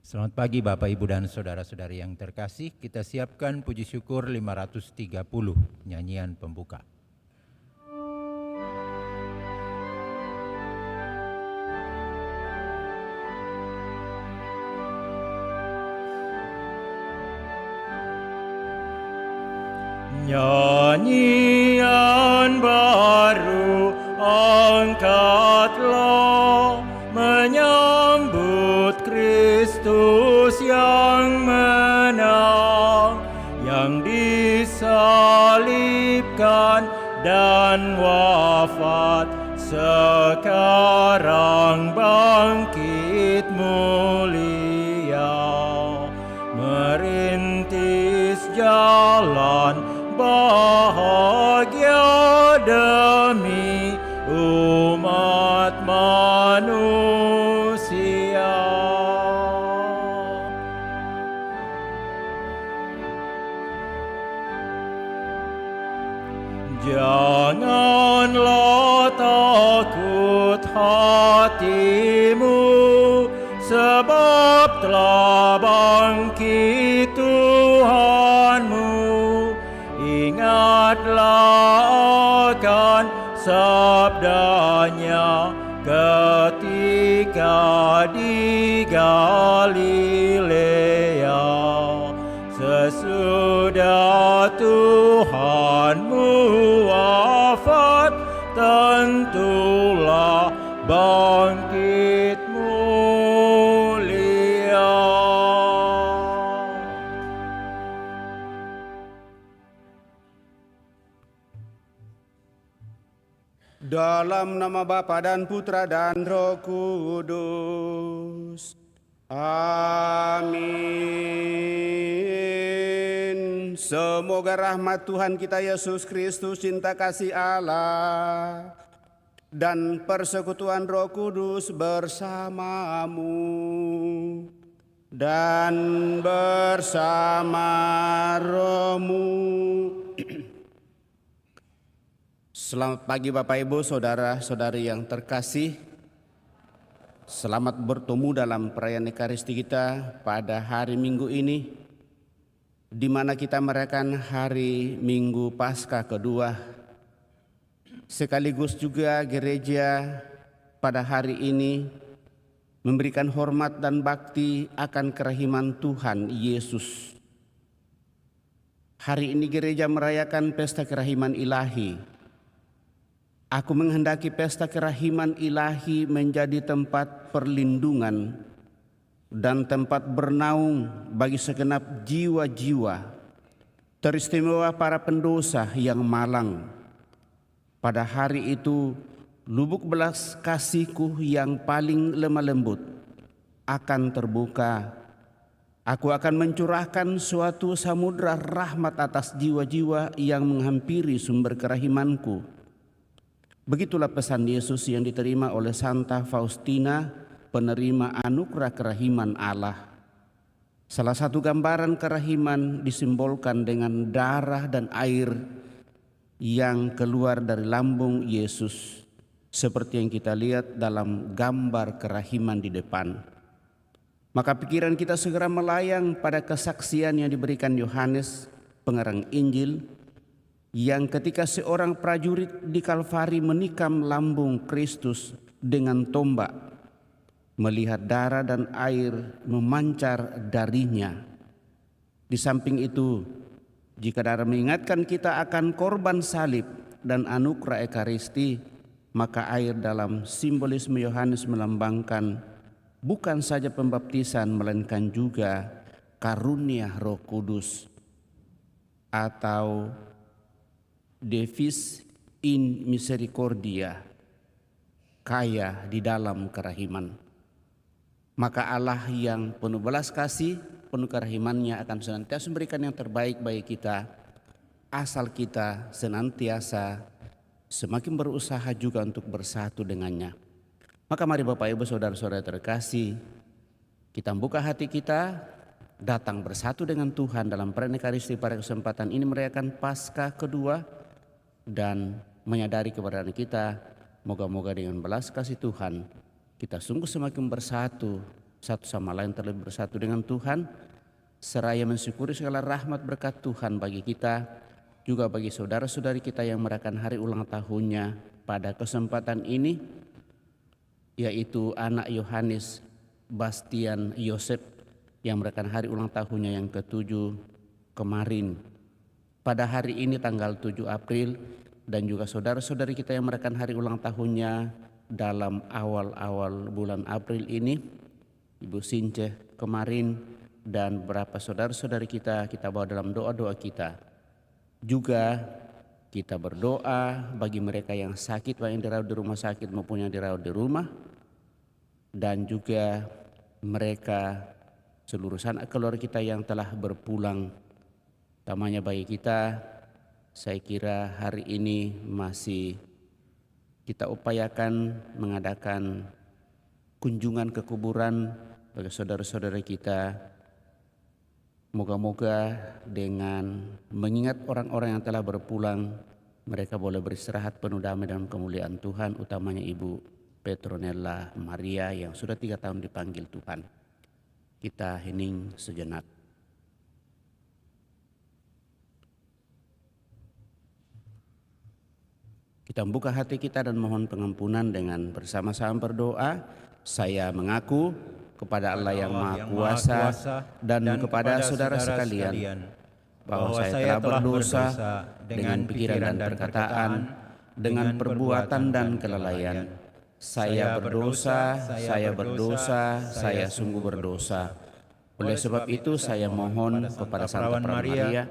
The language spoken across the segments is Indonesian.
Selamat pagi Bapak, Ibu, dan Saudara-saudari yang terkasih. Kita siapkan puji syukur 530, nyanyian pembuka. Nyanyian baru angkatlah, menyambut Kristus yang menang, yang disalibkan dan wafat, sekarang bangkit mulia, merintis jalan bahagia demi umat manusia. Janganlah takut hatimu, sebab telah bangkit Tuhanmu. Ingatlah akan sabdanya ketika di Galilea, sesudah Tuhanmu wafat, tentulah bangkit mulia. Dalam nama Bapa dan Putra dan Roh Kudus. Amin. Semoga rahmat Tuhan kita Yesus Kristus, cinta kasih Allah, dan persekutuan Roh Kudus bersamamu dan bersama rohmu. Selamat pagi Bapak Ibu, Saudara-saudari yang terkasih. Selamat bertemu dalam perayaan Ekaristi kita pada hari Minggu ini, di mana kita merayakan hari Minggu Paskah kedua. Sekaligus juga gereja pada hari ini memberikan hormat dan bakti akan kerahiman Tuhan Yesus. Hari ini gereja merayakan pesta kerahiman ilahi. Aku menghendaki pesta kerahiman ilahi menjadi tempat perlindungan dan tempat bernaung bagi segenap jiwa-jiwa, teristimewa para pendosa yang malang. Pada hari itu, lubuk belas kasihku yang paling lemah lembut akan terbuka. Aku akan mencurahkan suatu samudra rahmat atas jiwa-jiwa yang menghampiri sumber kerahimanku. Begitulah pesan Yesus yang diterima oleh Santa Faustina, penerima anugerah kerahiman Allah. Salah satu gambaran kerahiman disimbolkan dengan darah dan air yang keluar dari lambung Yesus, seperti yang kita lihat dalam gambar kerahiman di depan. Maka pikiran kita segera melayang pada kesaksian yang diberikan Yohanes, pengarang Injil, yang ketika seorang prajurit di Kalvari menikam lambung Kristus dengan tombak, melihat darah dan air memancar darinya. Di samping itu, jika darah mengingatkan kita akan korban salib dan anugerah Ekaristi, maka air dalam simbolisme Yohanes melambangkan bukan saja pembaptisan, melainkan juga karunia Roh Kudus atau Devis in misericordia, kaya di dalam kerahiman. Maka Allah yang penuh belas kasih, penuh kerahimannya akan senantiasa memberikan yang terbaik bagi kita, asal kita senantiasa semakin berusaha juga untuk bersatu dengannya. Maka mari Bapak Ibu Saudara-saudara terkasih, kita buka hati kita, datang bersatu dengan Tuhan dalam perayaan Ekaristi pada kesempatan ini merayakan Paskah kedua, dan menyadari keberadaan kita. Moga-moga dengan belas kasih Tuhan kita sungguh semakin bersatu satu sama lain terlebih bersatu dengan Tuhan, seraya mensyukuri segala rahmat berkat Tuhan bagi kita, juga bagi saudara-saudari kita yang merayakan hari ulang tahunnya pada kesempatan ini, yaitu anak Yohanes Bastian Yosef yang merayakan hari ulang tahunnya yang ke-7 kemarin. Pada hari ini tanggal 7 April, dan juga saudara-saudari kita yang merayakan hari ulang tahunnya dalam awal-awal bulan April ini, Ibu Since kemarin, dan beberapa saudara-saudari kita bawa dalam doa-doa kita. Juga kita berdoa bagi mereka yang sakit, baik yang dirawat di rumah sakit maupun yang dirawat di rumah, dan juga mereka seluruh sanak keluarga kita yang telah berpulang. Utamanya bagi kita, saya kira hari ini masih kita upayakan mengadakan kunjungan ke kuburan bagi saudara-saudara kita. Moga-moga dengan mengingat orang-orang yang telah berpulang, mereka boleh beristirahat penuh damai dalam kemuliaan Tuhan, utamanya Ibu Petronella Maria yang sudah 3 tahun dipanggil Tuhan. Kita hening sejenak. Kita membuka hati kita dan mohon pengampunan dengan bersama-sama berdoa. Saya mengaku kepada Allah yang Maha Kuasa dan kepada saudara sekalian bahwa saya telah berdosa dengan pikiran dan perkataan, dengan perbuatan dan kelalaian. Saya berdosa, saya sungguh berdosa. Oleh sebab itu saya mohon kepada Santa Maria,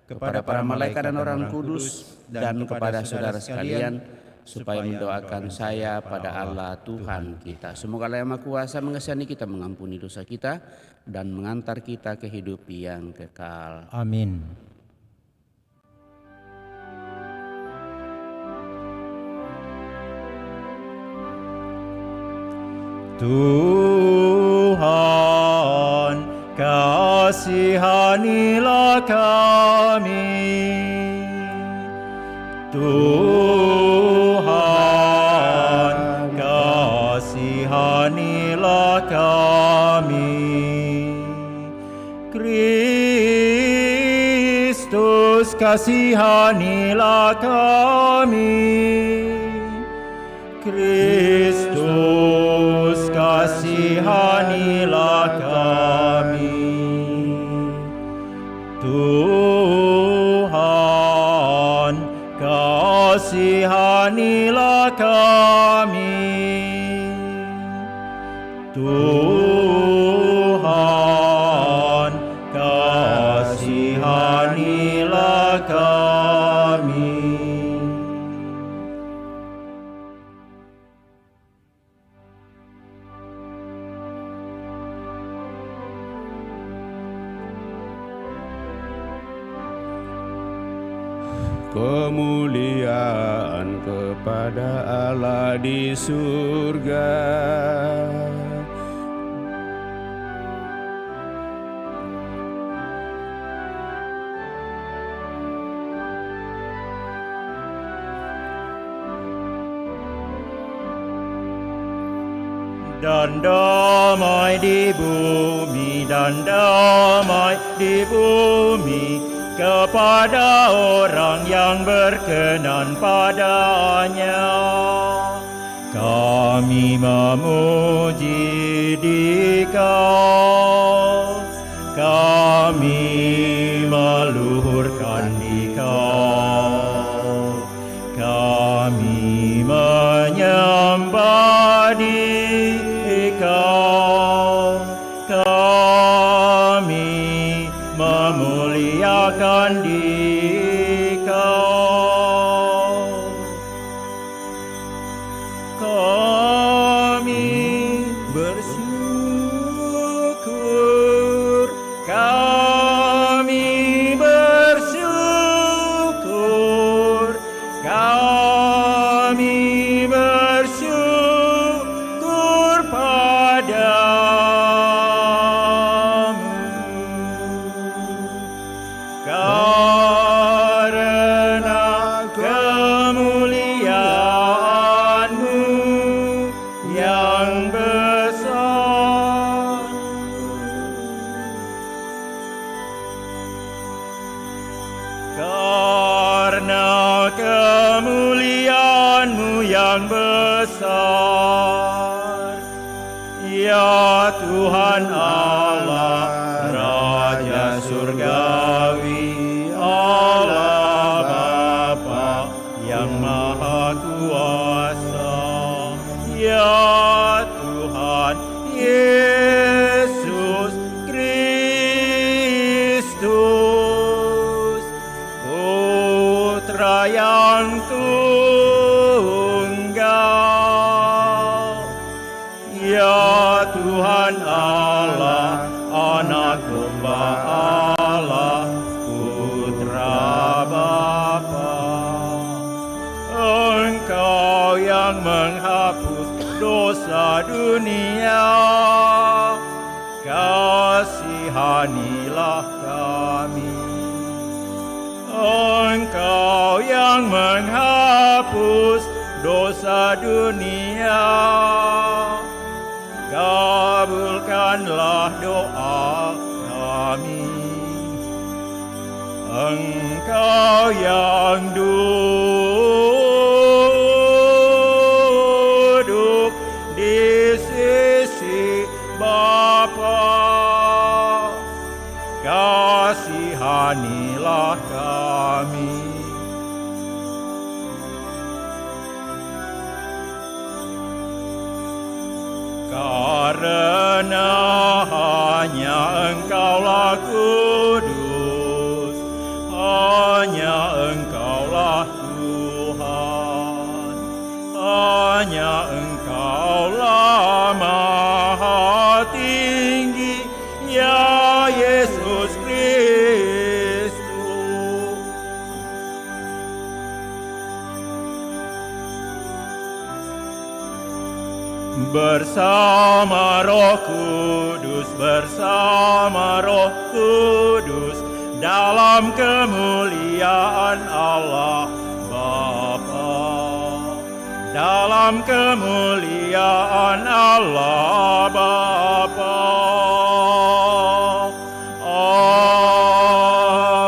kepada para malaikat dan orang kudus, dan kepada saudara sekalian, supaya mendoakan saya pada Allah Tuhan kita. Semoga Allah yang Maha Kuasa mengasihani kita, mengampuni dosa kita, dan mengantar kita ke hidup yang kekal. Amin. Tuhan, kasihanilah kami. Tuhan, kasihanilah kami. Kristus, kasihanilah kami. Kristus, kasihanilah kami. Tuhan, kasihanilah kami. Tuhan, kasihanilah kami. Kemuliaan kepada Allah di surga, dan damai di bumi, dan damai di bumi kepada orang yang berkenan padanya. Kami memuji Dikau, kami meluhurkan Dikau, kami menyembah Dikau, kami memuliakan Dikau. Kami bersyukur, kami bersyukur, kami bersyukur padamu. Karena kemuliaan-Mu yang kuasa-Mu yang besar. Ya Tuhan Allah, Raja Surgawi, Allah Bapa yang Maha Kuasa. Ya Tuhan Yesus Kristus, Putra yang tunggal. Ya Tuhan Allah, Anak Domba Allah, Putra Bapa. Engkau yang menghapus dosa dunia, kasihanilah kami. Engkau yang menghapus dosa dunia, kabulkanlah doa kami. Engkau yang duduk di sisi Bapa, kasihanilah kami. Karena hanya Engkaulah kudus, hanya Engkaulah Tuhan, hanya Engkaulah Maha Tinggi, ya Yesus Kristus. Bersama Roh Kudus, bersama Roh Kudus, dalam kemuliaan Allah Bapa, dalam kemuliaan Allah Bapa.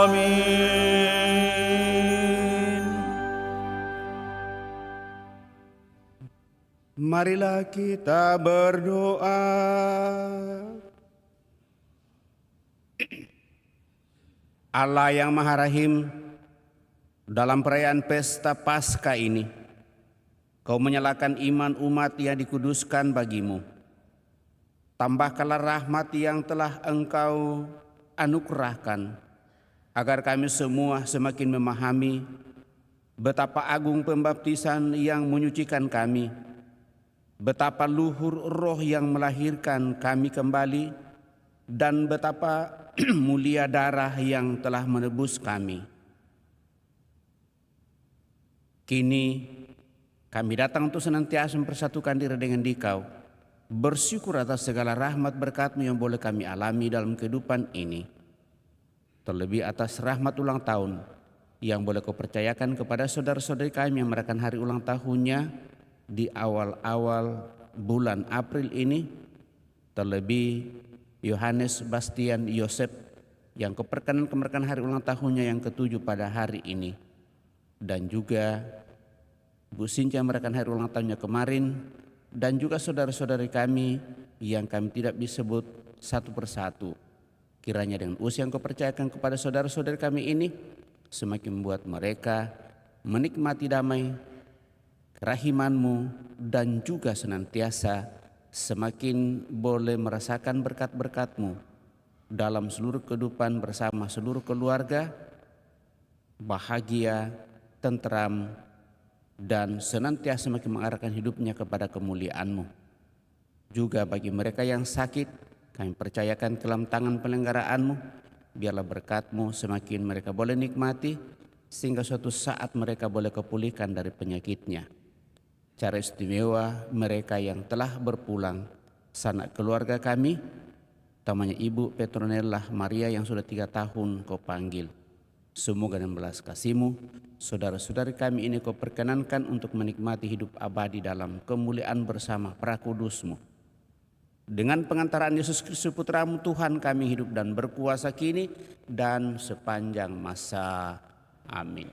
Amin. Marilah kita berdoa. Allah yang Maha Rahim, dalam perayaan pesta Paskah ini, Kau menyalakan iman umat yang dikuduskan bagimu. Tambahkanlah rahmat yang telah Engkau anugerahkan, agar kami semua semakin memahami betapa agung pembaptisan yang menyucikan kami, betapa luhur roh yang melahirkan kami kembali, dan betapa mulia darah yang telah menebus kami. Kini kami datang untuk senantiasa mempersatukan diri dengan Dikau, bersyukur atas segala rahmat berkat-Mu yang boleh kami alami dalam kehidupan ini. Terlebih atas rahmat ulang tahun yang boleh Kau percayakan kepada saudara-saudari kami yang merayakan hari ulang tahunnya di awal-awal bulan April ini. Terlebih Yohanes Bastian Yosep yang Kau perkenankan hari ulang tahunnya yang ke-7 pada hari ini. Dan juga Bu Sinca merayakan hari ulang tahunnya kemarin, dan juga saudara-saudari kami yang kami tidak disebut satu persatu. Kiranya dengan usia yang Kau percayakan kepada saudara-saudari kami ini semakin membuat mereka menikmati damai, kerahiman-Mu, dan juga senantiasa semakin boleh merasakan berkat-berkat-Mu dalam seluruh kehidupan bersama seluruh keluarga, bahagia, tentram, dan senantiasa semakin mengarahkan hidupnya kepada kemuliaan-Mu. Juga bagi mereka yang sakit, kami percayakan ke dalam tangan pelenggaraanmu, biarlah berkat-Mu semakin mereka boleh nikmati, sehingga suatu saat mereka boleh kepulihkan dari penyakitnya. Cara istimewa mereka yang telah berpulang, sanak keluarga kami, utamanya Ibu Petronella Maria yang sudah 3 tahun Kau panggil. Semoga dengan belas kasih-Mu, saudara-saudari kami ini Kau perkenankan untuk menikmati hidup abadi dalam kemuliaan bersama para kudus-Mu. Dengan pengantaran Yesus Kristus Putra-Mu Tuhan kami hidup dan berkuasa kini dan sepanjang masa. Amin.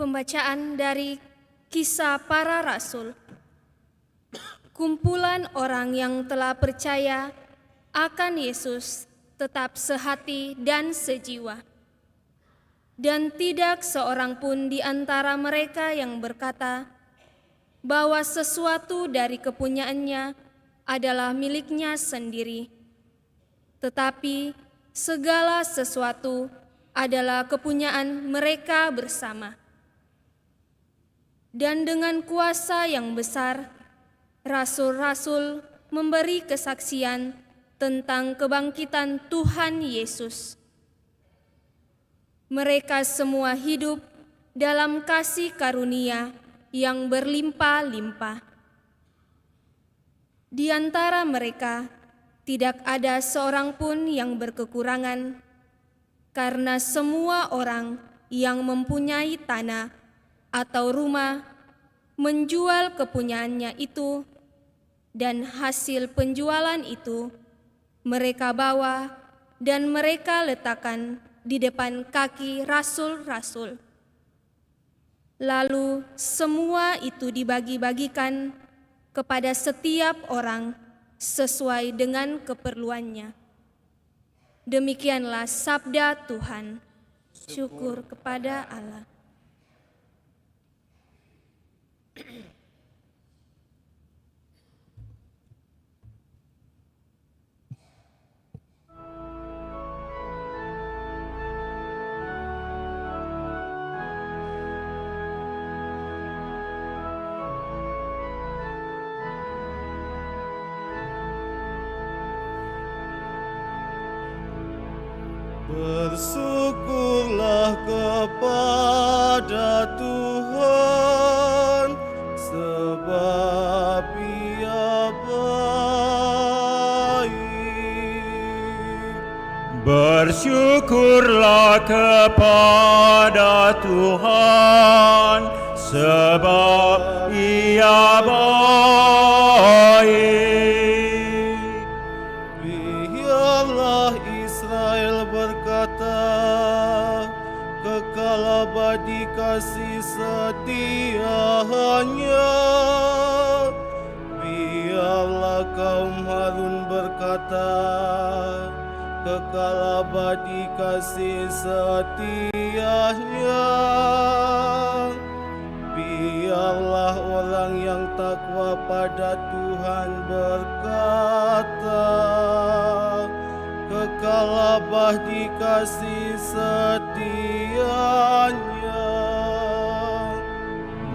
Pembacaan dari Kisah Para Rasul. Kumpulan orang yang telah percaya akan Yesus tetap sehati dan sejiwa. Dan tidak seorang pun di antara mereka yang berkata bahwa sesuatu dari kepunyaannya adalah miliknya sendiri. Tetapi segala sesuatu adalah kepunyaan mereka bersama. Dan dengan kuasa yang besar, rasul-rasul memberi kesaksian tentang kebangkitan Tuhan Yesus. Mereka semua hidup dalam kasih karunia yang berlimpah-limpah. Di antara mereka tidak ada seorang pun yang berkekurangan, karena semua orang yang mempunyai tanah atau rumah menjual kepunyaannya itu, dan hasil penjualan itu mereka bawa dan mereka letakkan di depan kaki rasul-rasul. Lalu semua itu dibagi-bagikan kepada setiap orang sesuai dengan keperluannya. Demikianlah sabda Tuhan. Syukur kepada Allah. Bersyukurlah kepada Tuhan, sebab Ia baik. Bersyukurlah kepada Tuhan, sebab Ia baik. Biarlah Israel berkata, kekal abadi kasih setianya. Biarlah kaum Harun berkata, kekal abadi kasih setianya. Biarlah orang yang takwa pada Tuhan berkata, kekal abadi kasih setianya.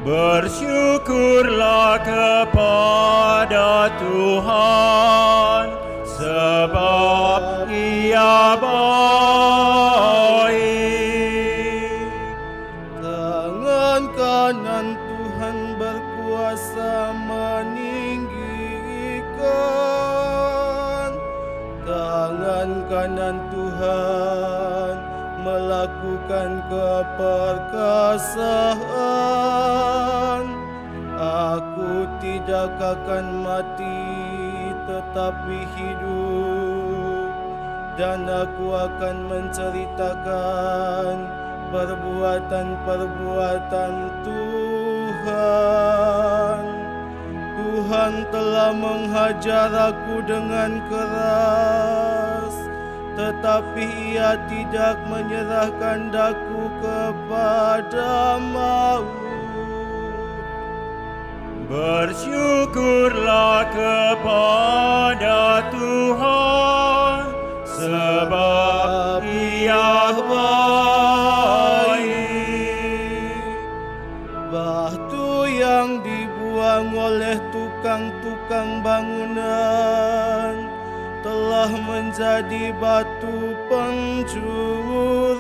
Bersyukurlah kepada Tuhan, sebab Ia baik. Tangan kanan Tuhan berkuasa meninggikan. Tangan kanan Tuhan melakukan keperkasaan. Aku tidak akan mati, tetapi hidup, dan aku akan menceritakan perbuatan-perbuatan Tuhan. Tuhan telah menghajar aku dengan keras, tetapi Ia tidak menyerahkan daku kepada maut. Bersyukurlah kepada Tuhan, sebab Ia baik. Batu yang dibuang oleh tukang-tukang bangunan telah menjadi batu penjuru.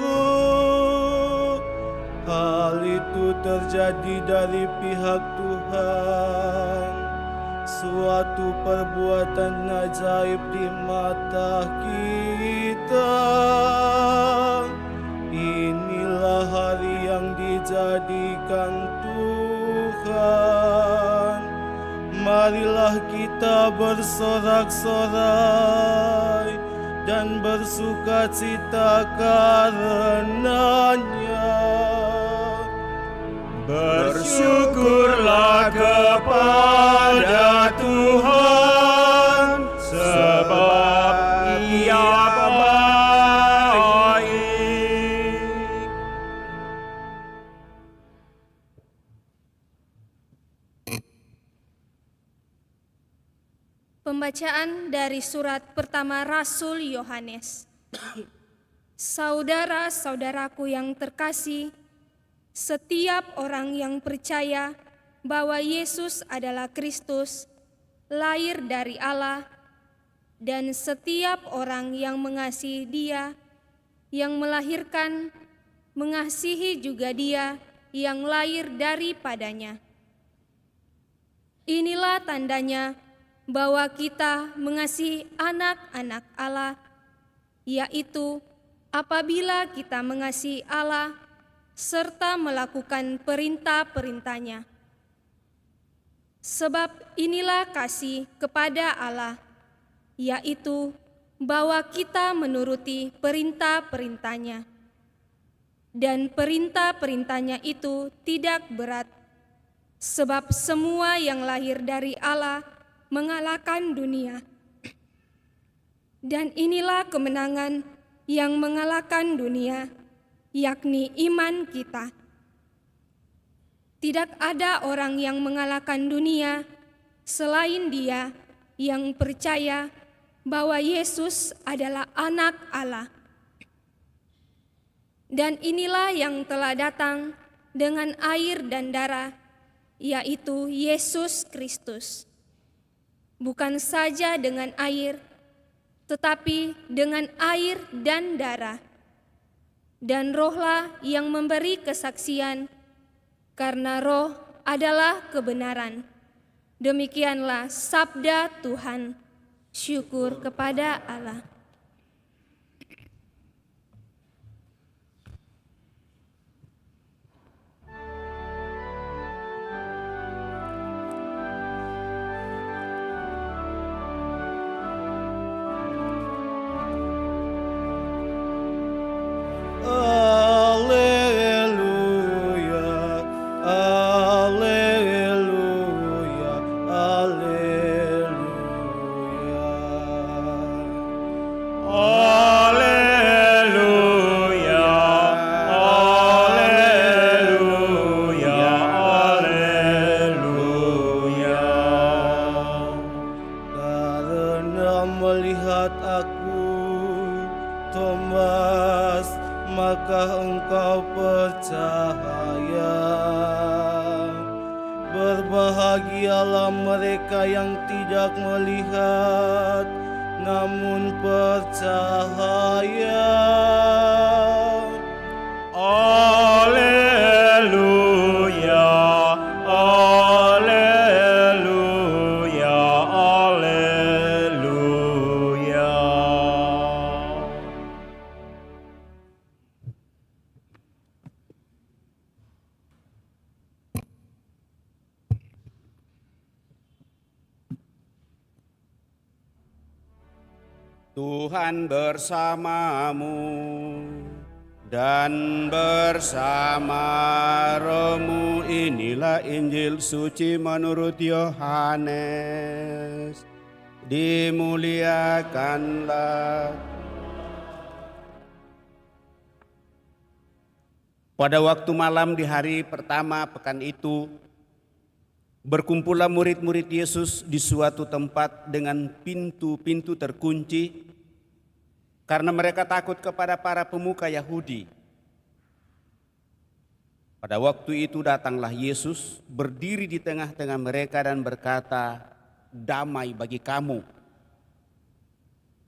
Hal itu terjadi dari pihak Tuhan, suatu perbuatan ajaib di mata kita. Inilah hari yang dijadikan Tuhan. Marilah kita bersorak-sorai dan bersukacita karenanya. Bersyukurlah kepada Tuhan, sebab Ia baik. Pembacaan dari surat pertama Rasul Yohanes. Saudara-saudaraku yang terkasih, setiap orang yang percaya bahwa Yesus adalah Kristus, lahir dari Allah, dan setiap orang yang mengasihi Dia, yang melahirkan, mengasihi juga Dia yang lahir daripadanya. Inilah tandanya bahwa kita mengasihi anak-anak Allah, yaitu apabila kita mengasihi Allah serta melakukan perintah-perintahnya. Sebab inilah kasih kepada Allah, yaitu bahwa kita menuruti perintah-perintahnya. Dan perintah-perintahnya itu tidak berat, sebab semua yang lahir dari Allah mengalahkan dunia. Dan inilah kemenangan yang mengalahkan dunia, yakni iman kita. Tidak ada orang yang mengalahkan dunia selain Dia yang percaya bahwa Yesus adalah Anak Allah. Dan inilah yang telah datang dengan air dan darah, yaitu Yesus Kristus. Bukan saja dengan air, tetapi dengan air dan darah. Dan Rohlah yang memberi kesaksian, karena Roh adalah kebenaran. Demikianlah sabda Tuhan. Syukur kepada Allah. Alleluia, alleluia, alleluia. Alleluia, alleluia, alleluia. Karena melihat aku, Thomas, maka engkau percaya. Berbahagialah mereka yang tidak melihat, namun percaya. Alleluia, alleluia, alleluia. Tuhan bersamamu dan bersama rohmu. Inilah Injil suci menurut Yohanes. Dimuliakanlah. Pada waktu malam di hari pertama pekan itu, berkumpullah murid-murid Yesus di suatu tempat dengan pintu-pintu terkunci, karena mereka takut kepada para pemuka Yahudi. Pada waktu itu datanglah Yesus, berdiri di tengah-tengah mereka dan berkata, "Damai bagi kamu."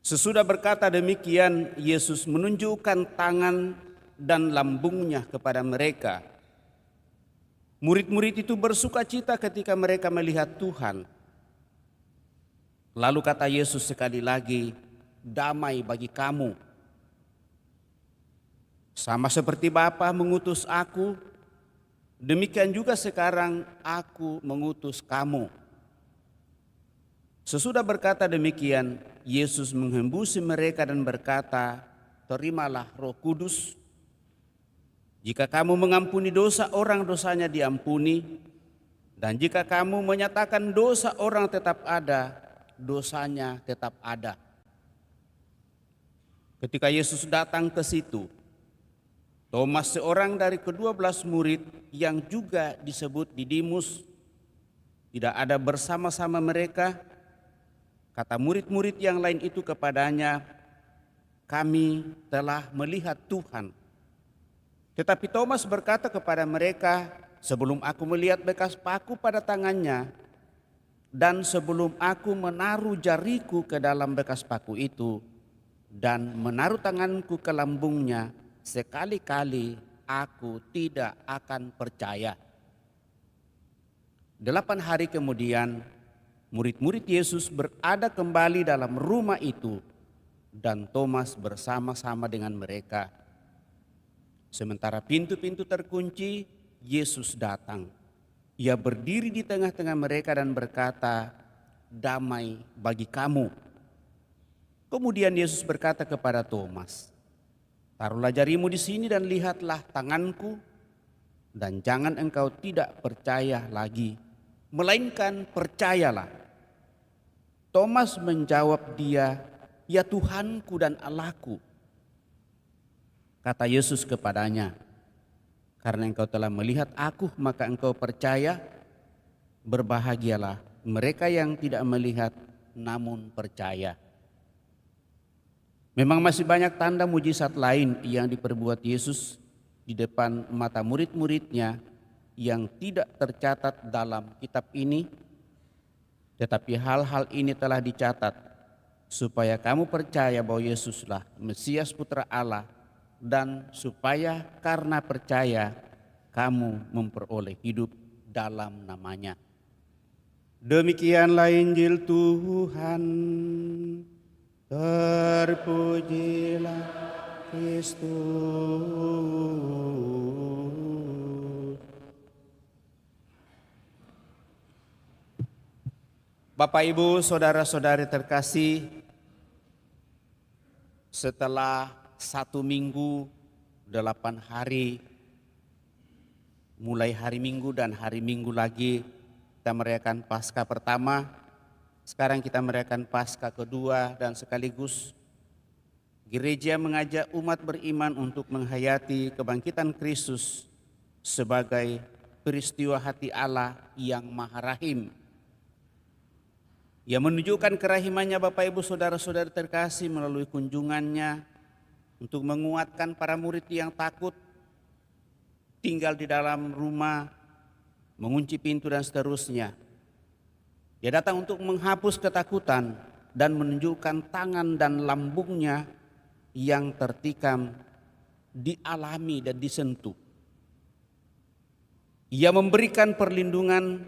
Sesudah berkata demikian, Yesus menunjukkan tangan dan lambungnya kepada mereka. Murid-murid itu bersuka cita ketika mereka melihat Tuhan. Lalu kata Yesus sekali lagi, "Damai bagi kamu. Sama seperti Bapa mengutus aku, demikian juga sekarang aku mengutus kamu." Sesudah berkata demikian, Yesus menghembusi mereka dan berkata, "Terimalah Roh Kudus. Jika kamu mengampuni dosa orang, dosanya diampuni. Dan jika kamu menyatakan dosa orang tetap ada, dosanya tetap ada. Ketika Yesus datang ke situ, Thomas, seorang dari ke-12 murid yang juga disebut Didimus, tidak ada bersama-sama mereka. Kata murid-murid yang lain itu kepadanya, "Kami telah melihat Tuhan." Tetapi Thomas berkata kepada mereka, "Sebelum aku melihat bekas paku pada tangannya, dan sebelum aku menaruh jariku ke dalam bekas paku itu, dan menaruh tanganku ke lambungnya, sekali-kali aku tidak akan percaya." 8 hari kemudian, murid-murid Yesus berada kembali dalam rumah itu, dan Thomas bersama-sama dengan mereka. Sementara pintu-pintu terkunci, Yesus datang. Ia berdiri di tengah-tengah mereka dan berkata, "Damai bagi kamu." Kemudian Yesus berkata kepada Thomas, "Taruhlah jarimu di sini dan lihatlah tanganku, dan jangan engkau tidak percaya lagi, melainkan percayalah." Thomas menjawab dia, "Ya Tuhanku dan Allahku." Kata Yesus kepadanya, "Karena engkau telah melihat aku, maka engkau percaya. Berbahagialah mereka yang tidak melihat namun percaya." Memang masih banyak tanda mujizat lain yang diperbuat Yesus di depan mata murid-muridnya yang tidak tercatat dalam kitab ini. Tetapi hal-hal ini telah dicatat supaya kamu percaya bahwa Yesuslah Mesias Putra Allah, dan supaya karena percaya kamu memperoleh hidup dalam namanya. Demikianlah Injil Tuhan. Terpujilah Kristus. Bapak, Ibu, saudara-saudari terkasih, setelah 1 minggu 8 hari, mulai hari Minggu dan hari Minggu lagi kita merayakan Paskah pertama. Sekarang kita merayakan Paskah kedua, dan sekaligus gereja mengajak umat beriman untuk menghayati kebangkitan Kristus sebagai peristiwa hati Allah yang Maha Rahim. Ia menunjukkan kerahimannya, Bapak, Ibu, saudara-saudari terkasih, melalui kunjungannya untuk menguatkan para murid yang takut tinggal di dalam rumah, mengunci pintu dan seterusnya. Dia datang untuk menghapus ketakutan dan menunjukkan tangan dan lambungnya yang tertikam, dialami dan disentuh. Ia memberikan perlindungan,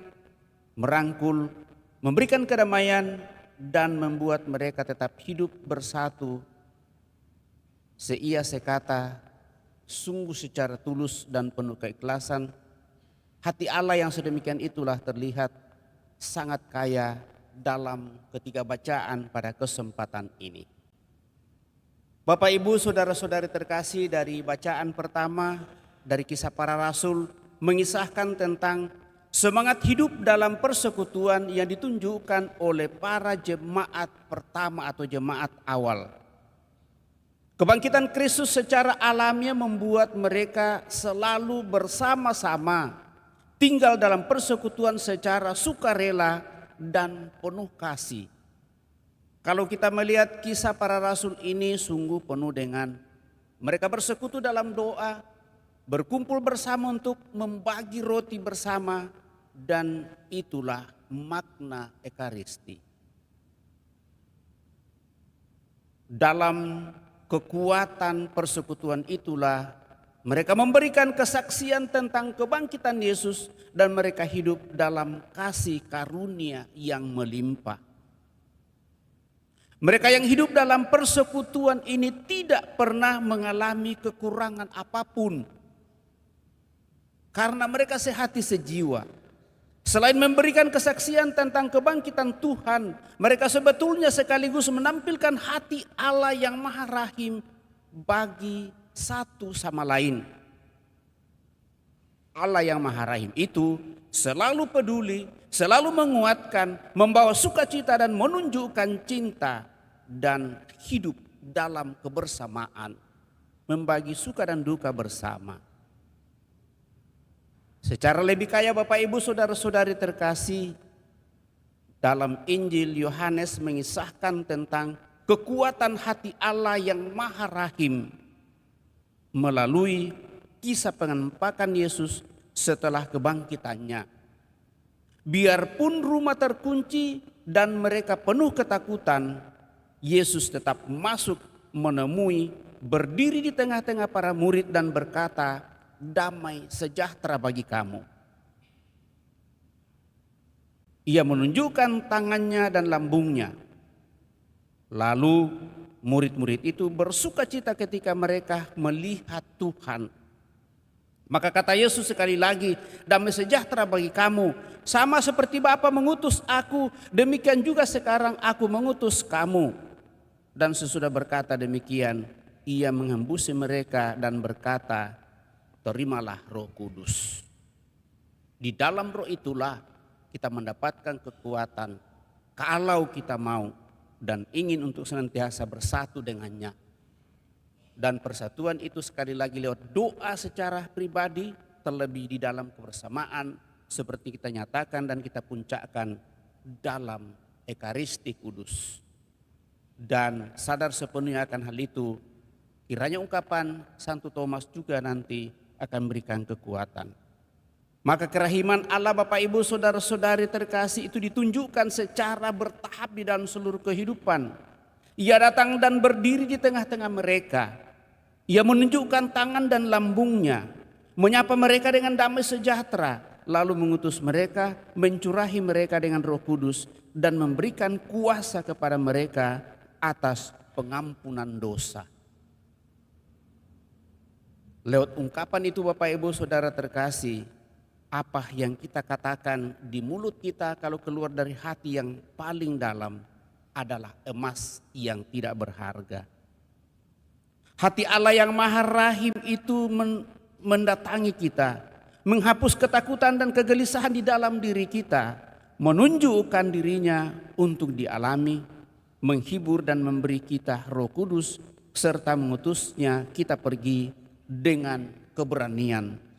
merangkul, memberikan kedamaian, dan membuat mereka tetap hidup bersatu seia sekata, sungguh secara tulus dan penuh keikhlasan. Hati Allah yang sedemikian itulah terlihat sangat kaya dalam ketiga bacaan pada kesempatan ini. Bapak, Ibu, saudara-saudari terkasih, dari bacaan pertama dari Kisah Para Rasul mengisahkan tentang semangat hidup dalam persekutuan yang ditunjukkan oleh para jemaat pertama atau jemaat awal. Kebangkitan Kristus secara alamiah membuat mereka selalu bersama-sama tinggal dalam persekutuan secara sukarela dan penuh kasih. Kalau kita melihat kisah para rasul ini sungguh penuh dengan mereka bersekutu dalam doa, berkumpul bersama untuk membagi roti bersama, dan itulah makna Ekaristi. Dalam kekuatan persekutuan itulah mereka memberikan kesaksian tentang kebangkitan Yesus, dan mereka hidup dalam kasih karunia yang melimpah. Mereka yang hidup dalam persekutuan ini tidak pernah mengalami kekurangan apapun, karena mereka sehati sejiwa. Selain memberikan kesaksian tentang kebangkitan Tuhan, mereka sebetulnya sekaligus menampilkan hati Allah yang Maha Rahim bagi satu sama lain. Allah yang Maha Rahim itu selalu peduli, selalu menguatkan, membawa sukacita dan menunjukkan cinta dan hidup dalam kebersamaan, membagi suka dan duka bersama. Secara lebih kaya Bapak Ibu saudara-saudari terkasih, dalam Injil Yohanes mengisahkan tentang kekuatan hati Allah yang Maha Rahim melalui kisah pengenapan Yesus setelah kebangkitannya. Biarpun rumah terkunci dan mereka penuh ketakutan, Yesus tetap masuk menemui, berdiri di tengah-tengah para murid dan berkata, "Damai sejahtera bagi kamu." Ia menunjukkan tangannya dan lambungnya. Lalu murid-murid itu bersuka cita ketika mereka melihat Tuhan. Maka kata Yesus sekali lagi, "Damai sejahtera bagi kamu. Sama seperti Bapa mengutus aku, demikian juga sekarang aku mengutus kamu." Dan sesudah berkata demikian, ia menghembusi mereka dan berkata, "Terimalah Roh Kudus." Di dalam Roh itulah kita mendapatkan kekuatan kalau kita mau dan ingin untuk senantiasa bersatu dengannya. Dan persatuan itu sekali lagi lewat doa secara pribadi, terlebih di dalam kebersamaan seperti kita nyatakan dan kita puncakkan dalam Ekaristi Kudus. Dan sadar sepenuhnya akan hal itu, kiranya ungkapan Santo Thomas juga nanti akan memberikan kekuatan. Maka kerahiman Allah Bapak Ibu saudara-saudari terkasih itu ditunjukkan secara bertahap di dalam seluruh kehidupan. Ia datang dan berdiri di tengah-tengah mereka. Ia menunjukkan tangan dan lambungnya, menyapa mereka dengan damai sejahtera, lalu mengutus mereka, mencurahi mereka dengan Roh Kudus dan memberikan kuasa kepada mereka atas pengampunan dosa. Lewat ungkapan itu Bapak Ibu saudara terkasih, apa yang kita katakan di mulut kita kalau keluar dari hati yang paling dalam adalah emas yang tidak berharga. Hati Allah yang Maha Rahim itu mendatangi kita, menghapus ketakutan dan kegelisahan di dalam diri kita, menunjukkan dirinya untuk dialami, menghibur dan memberi kita Roh Kudus, serta mengutusnya kita pergi dengan keberanian.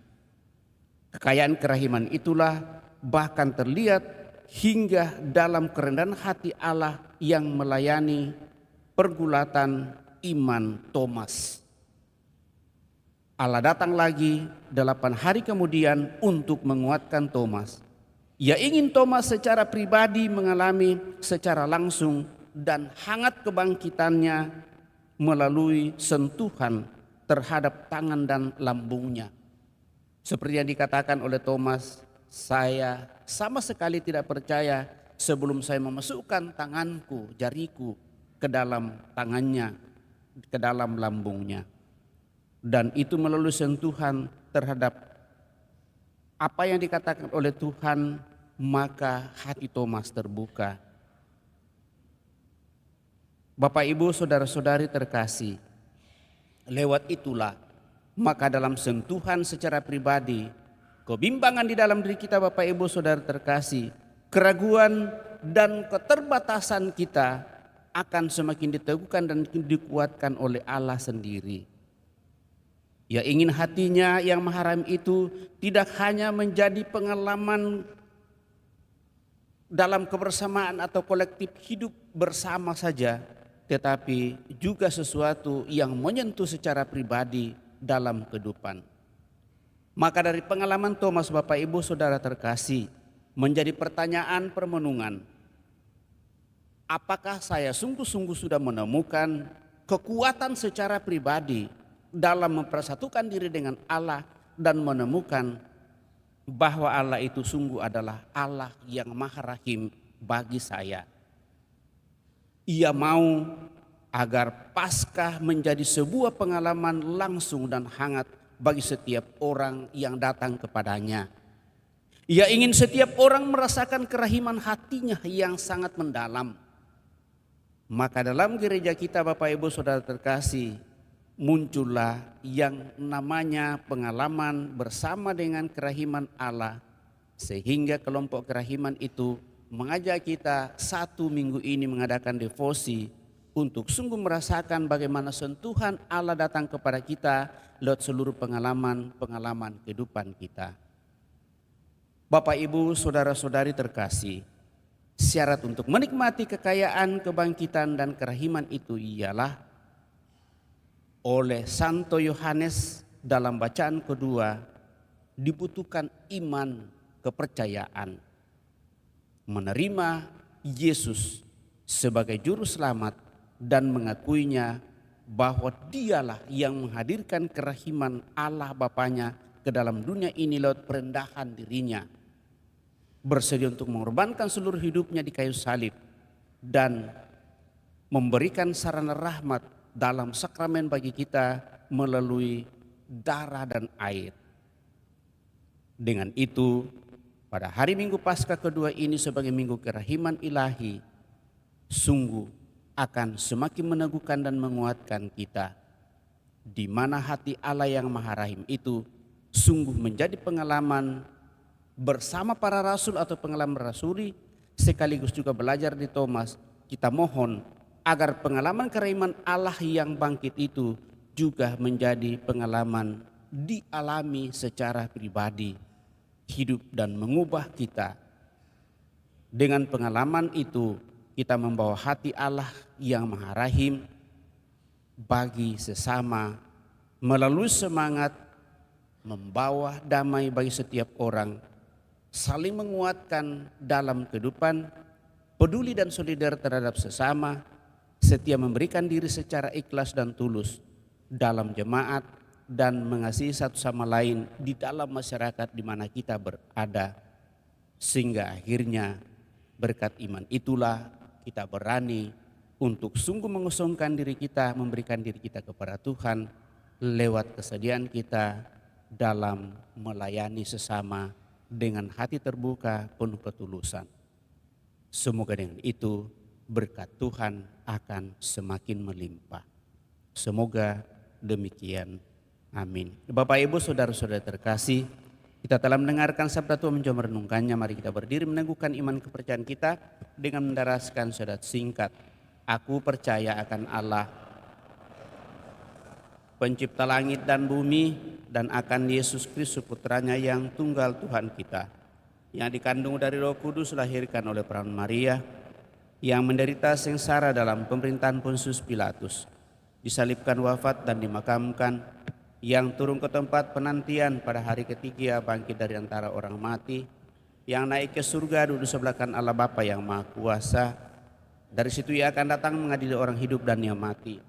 Kekayaan kerahiman itulah bahkan terlihat hingga dalam kerendahan hati Allah yang melayani pergulatan iman Thomas. Allah datang lagi 8 hari kemudian untuk menguatkan Thomas. Ia ingin Thomas secara pribadi mengalami secara langsung dan hangat kebangkitannya melalui sentuhan terhadap tangan dan lambungnya. Seperti yang dikatakan oleh Thomas, "Saya sama sekali tidak percaya sebelum saya memasukkan tanganku, jariku ke dalam tangannya, ke dalam lambungnya." Dan itu melalui sentuhan terhadap apa yang dikatakan oleh Tuhan, maka hati Thomas terbuka. Bapak Ibu saudara-saudari terkasih, lewat itulah maka dalam sentuhan secara pribadi, kebimbangan di dalam diri kita Bapak Ibu saudara terkasih, keraguan dan keterbatasan kita akan semakin diteguhkan dan dikuatkan oleh Allah sendiri. Ya, ingin hatinya yang Maha Rahim itu tidak hanya menjadi pengalaman dalam kebersamaan atau kolektif hidup bersama saja, tetapi juga sesuatu yang menyentuh secara pribadi dalam kehidupan. Maka dari pengalaman Thomas Bapak Ibu saudara terkasih, menjadi pertanyaan permenungan. Apakah saya sungguh-sungguh sudah menemukan kekuatan secara pribadi dalam mempersatukan diri dengan Allah dan menemukan bahwa Allah itu sungguh adalah Allah yang Maha Rahim bagi saya. Ia mau agar Paskah menjadi sebuah pengalaman langsung dan hangat bagi setiap orang yang datang kepadanya. Ia ingin setiap orang merasakan kerahiman hatinya yang sangat mendalam. Maka dalam gereja kita Bapak Ibu saudara terkasih, muncullah yang namanya pengalaman bersama dengan kerahiman Allah, sehingga kelompok kerahiman itu mengajak kita satu minggu ini mengadakan devosi untuk sungguh merasakan bagaimana sentuhan Allah datang kepada kita lewat seluruh pengalaman kehidupan kita. Bapak, Ibu, saudara-saudari terkasih, syarat untuk menikmati kekayaan kebangkitan dan kerahiman itu ialah oleh Santo Yohanes dalam bacaan kedua dibutuhkan iman, kepercayaan, menerima Yesus sebagai juru selamat dan mengakuinya bahwa dialah yang menghadirkan kerahiman Allah Bapanya ke dalam dunia ini lewat perendahan dirinya, bersedia untuk mengorbankan seluruh hidupnya di kayu salib dan memberikan sarana rahmat dalam sakramen bagi kita melalui darah dan air. Dengan itu, pada hari Minggu Paskah kedua ini sebagai Minggu Kerahiman Ilahi, sungguh akan semakin meneguhkan dan menguatkan kita, di mana hati Allah yang Maha Rahim itu sungguh menjadi pengalaman bersama para rasul atau pengalaman rasuli, sekaligus juga belajar di Thomas. Kita mohon agar pengalaman kerahiman Allah yang bangkit itu juga menjadi pengalaman dialami secara pribadi, hidup dan mengubah kita. Dengan pengalaman itu kita membawa hati Allah yang Maha Rahim bagi sesama, melalui semangat membawa damai bagi setiap orang, saling menguatkan dalam kehidupan, peduli dan solidar terhadap sesama, setia memberikan diri secara ikhlas dan tulus dalam jemaat, dan mengasihi satu sama lain di dalam masyarakat di mana kita berada. Sehingga akhirnya berkat iman itulah kita berani untuk sungguh mengosongkan diri kita, memberikan diri kita kepada Tuhan lewat kesediaan kita dalam melayani sesama dengan hati terbuka penuh ketulusan. Semoga dengan itu berkat Tuhan akan semakin melimpah. Semoga demikian. Amin. Bapak, Ibu, saudara-saudara terkasih, kita telah mendengarkan sabda Tuhan, mencoba merenungkannya. Mari kita berdiri meneguhkan iman kepercayaan kita dengan mendaraskan syahadat singkat. Aku percaya akan Allah, pencipta langit dan bumi, dan akan Yesus Kristus putranya yang tunggal Tuhan kita, yang dikandung dari Roh Kudus, lahirkan oleh perawan Maria, yang menderita sengsara dalam pemerintahan Pontius Pilatus, disalibkan, wafat dan dimakamkan, yang turun ke tempat penantian pada hari ketiga bangkit dari antara orang mati, yang naik ke surga duduk sebelah kanan Allah Bapa yang Maha Kuasa. Dari situ ia akan datang mengadili orang hidup dan yang mati.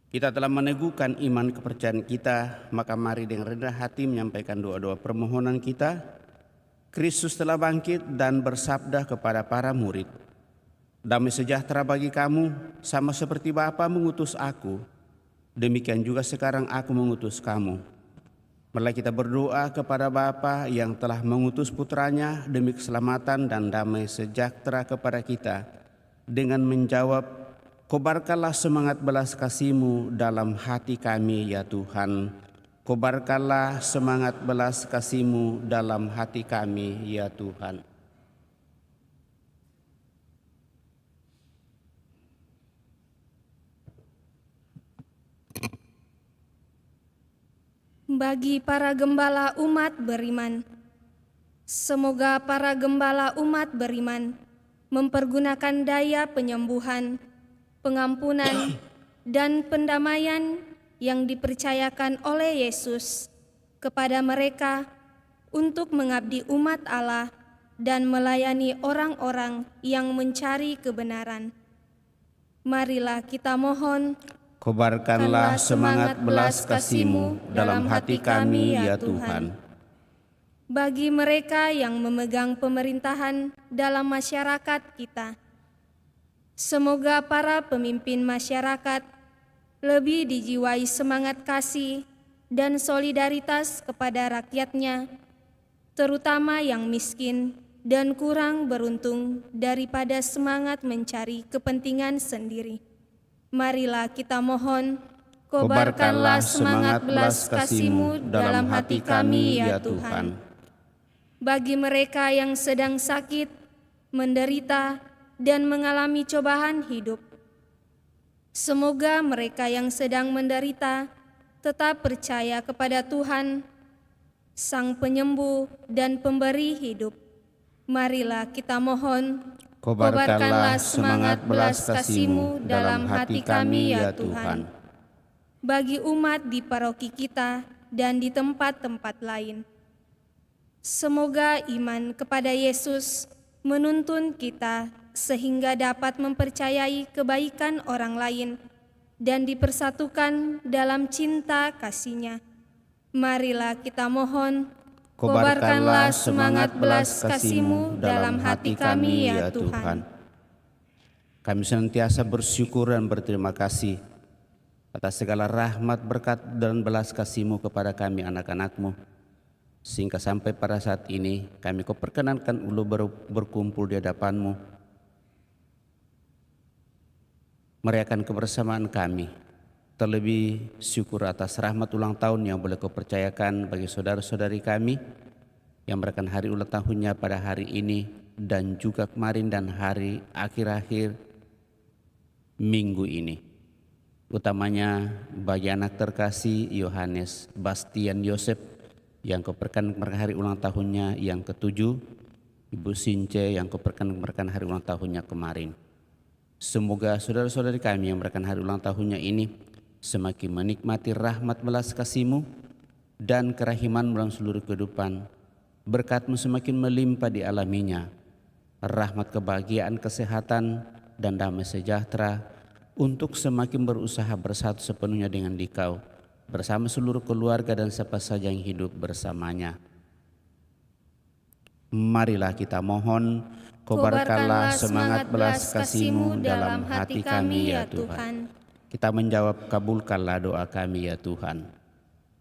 Kita telah meneguhkan iman kepercayaan kita, maka mari dengan rendah hati menyampaikan doa-doa permohonan kita. Kristus telah bangkit dan bersabda kepada para murid, damai sejahtera bagi kamu, sama seperti Bapa mengutus aku, demikian juga sekarang aku mengutus kamu. Mari kita berdoa kepada Bapa yang telah mengutus putranya demi keselamatan dan damai sejahtera kepada kita, dengan menjawab, kobarkanlah semangat belas kasih-Mu dalam hati kami ya Tuhan. Kobarkanlah semangat belas kasih-Mu dalam hati kami ya Tuhan. Bagi para gembala umat beriman, semoga para gembala umat beriman mempergunakan daya penyembuhan, pengampunan, dan pendamaian yang dipercayakan oleh Yesus kepada mereka untuk mengabdi umat Allah dan melayani orang-orang yang mencari kebenaran. Marilah kita mohon, kobarkanlah semangat belas kasih-Mu dalam hati kami ya Tuhan. Bagi mereka yang memegang pemerintahan dalam masyarakat kita, semoga para pemimpin masyarakat lebih dijiwai semangat kasih dan solidaritas kepada rakyatnya, terutama yang miskin dan kurang beruntung, daripada semangat mencari kepentingan sendiri. Marilah kita mohon, kobarkanlah semangat belas kasih-Mu dalam hati kami, ya Tuhan. Bagi mereka yang sedang sakit, menderita, dan mengalami cobaan hidup, semoga mereka yang sedang menderita tetap percaya kepada Tuhan, Sang Penyembuh dan Pemberi hidup. Marilah kita mohon, kobarkanlah semangat belas kasih-Mu dalam hati kami, ya Tuhan. Bagi umat di paroki kita dan di tempat-tempat lain, semoga iman kepada Yesus menuntun kita sehingga dapat mempercayai kebaikan orang lain dan dipersatukan dalam cinta kasih-Nya. Marilah kita mohon, kobarkanlah semangat belas kasih-Mu dalam hati kami, ya Tuhan. Kami senantiasa bersyukur dan berterima kasih atas segala rahmat, berkat, dan belas kasih-Mu kepada kami anak-anak-Mu. Sehingga sampai pada saat ini kami Kau perkenankan berkumpul di hadapan-Mu, merayakan kebersamaan kami. Terlebih syukur atas rahmat ulang tahun yang boleh Kau percayakan bagi saudara-saudari kami yang merayakan hari ulang tahunnya pada hari ini dan juga kemarin dan hari akhir-akhir minggu ini. Utamanya bagi anak terkasih Yohanes Bastian Yosef yang Kau perkenankan hari ulang tahunnya yang ke-7, Ibu Since yang Kau perkenankan hari ulang tahunnya kemarin. Semoga saudara-saudari kami yang merayakan hari ulang tahunnya ini semakin menikmati rahmat belas kasih-Mu dan kerahiman dalam seluruh kehidupan. Berkat-Mu semakin melimpah dialaminya. Rahmat, kebahagiaan, kesehatan, dan damai sejahtera untuk semakin berusaha bersatu sepenuhnya dengan Dikau, bersama seluruh keluarga dan siapa saja yang hidup bersamanya. Marilah kita mohon, kobarkanlah semangat belas kasih-Mu dalam hati kami, ya Tuhan. Kita menjawab, kabulkanlah doa kami, ya Tuhan.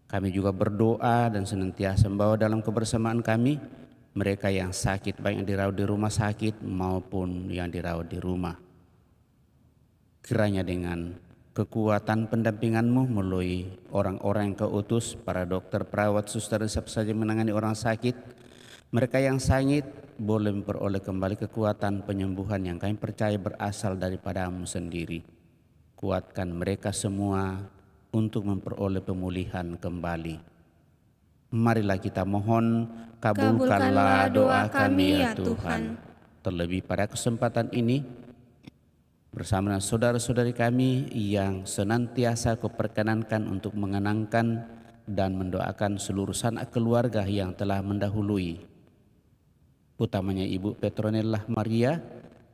Kami juga berdoa dan senantiasa membawa dalam kebersamaan kami mereka yang sakit, baik yang dirawat di rumah sakit maupun yang dirawat di rumah. Kiranya dengan kekuatan pendampingan-Mu melalui orang-orang yang Kau utus, para dokter, perawat, suster, dan siapa saja menangani orang sakit, mereka yang sakit boleh memperoleh kembali kekuatan penyembuhan yang kami percaya berasal daripada-Mu sendiri. Kuatkan mereka semua untuk memperoleh pemulihan kembali. Marilah kita mohon, kabulkanlah doa kami, ya Tuhan. Terlebih pada kesempatan ini, bersama dengan saudara-saudari kami yang senantiasa Kau perkenankan untuk mengenangkan dan mendoakan seluruh sanak keluarga yang telah mendahului, utamanya Ibu Petronella Maria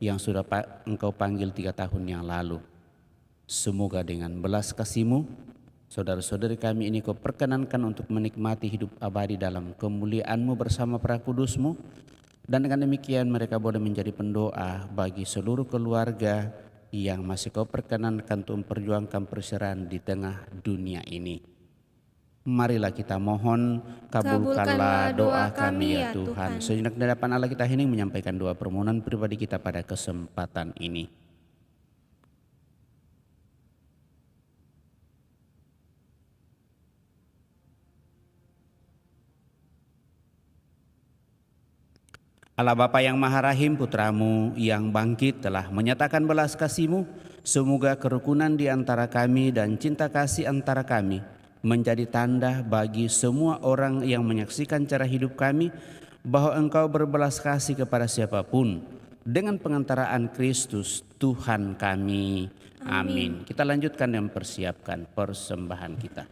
yang sudah Engkau panggil 3 tahun yang lalu. Semoga dengan belas kasih-Mu, saudara-saudari kami ini Kau perkenankan untuk menikmati hidup abadi dalam kemuliaan-Mu bersama para kudus-Mu, dan dengan demikian mereka boleh menjadi pendoa bagi seluruh keluarga yang masih Kau perkenankan untuk memperjuangkan perserahan di tengah dunia ini. Marilah kita mohon, kabulkanlah doa kami, ya Tuhan. Sejenak di hadapan Allah kita hening menyampaikan doa permohonan pribadi kita pada kesempatan ini. Allah Bapa yang Maha Rahim, Putra-Mu yang bangkit telah menyatakan belas kasih-Mu. Semoga kerukunan di antara kami dan cinta kasih antara kami menjadi tanda bagi semua orang yang menyaksikan cara hidup kami bahwa Engkau berbelas kasih kepada siapapun dengan pengantaraan Kristus Tuhan kami. Amin. Kita lanjutkan dan persiapkan persembahan kita.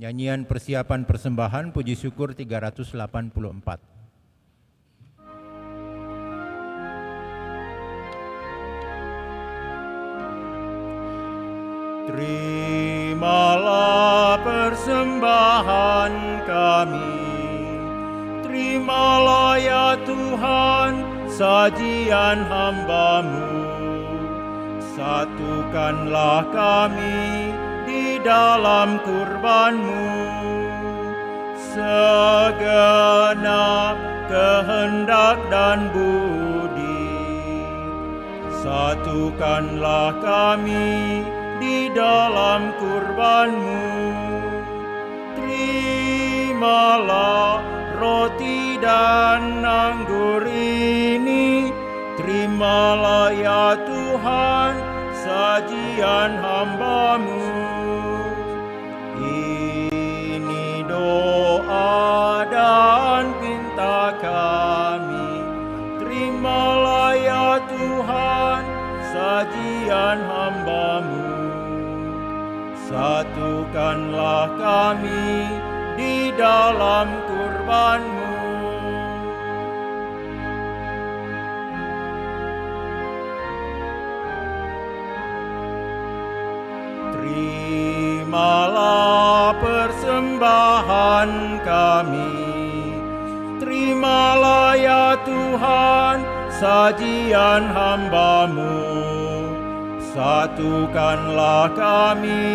Nyanyian persiapan persembahan puji syukur 384. Terimalah persembahan kami, terimalah ya Tuhan sajian hamba-Mu. Satukanlah kami di dalam kurban-Mu, segenap kehendak dan budi. Satukanlah kami di dalam kurban-Mu. Terimalah roti dan anggur ini, terimalah ya Tuhan sajian hamba-Mu. Ini doa dan pinta kami, terimalah ya Tuhan sajian hamba-Mu. Satukanlah kami di dalam kurban-Mu. Terimalah persembahan kami, terimalah ya Tuhan sajian hamba-Mu. Satukanlah kami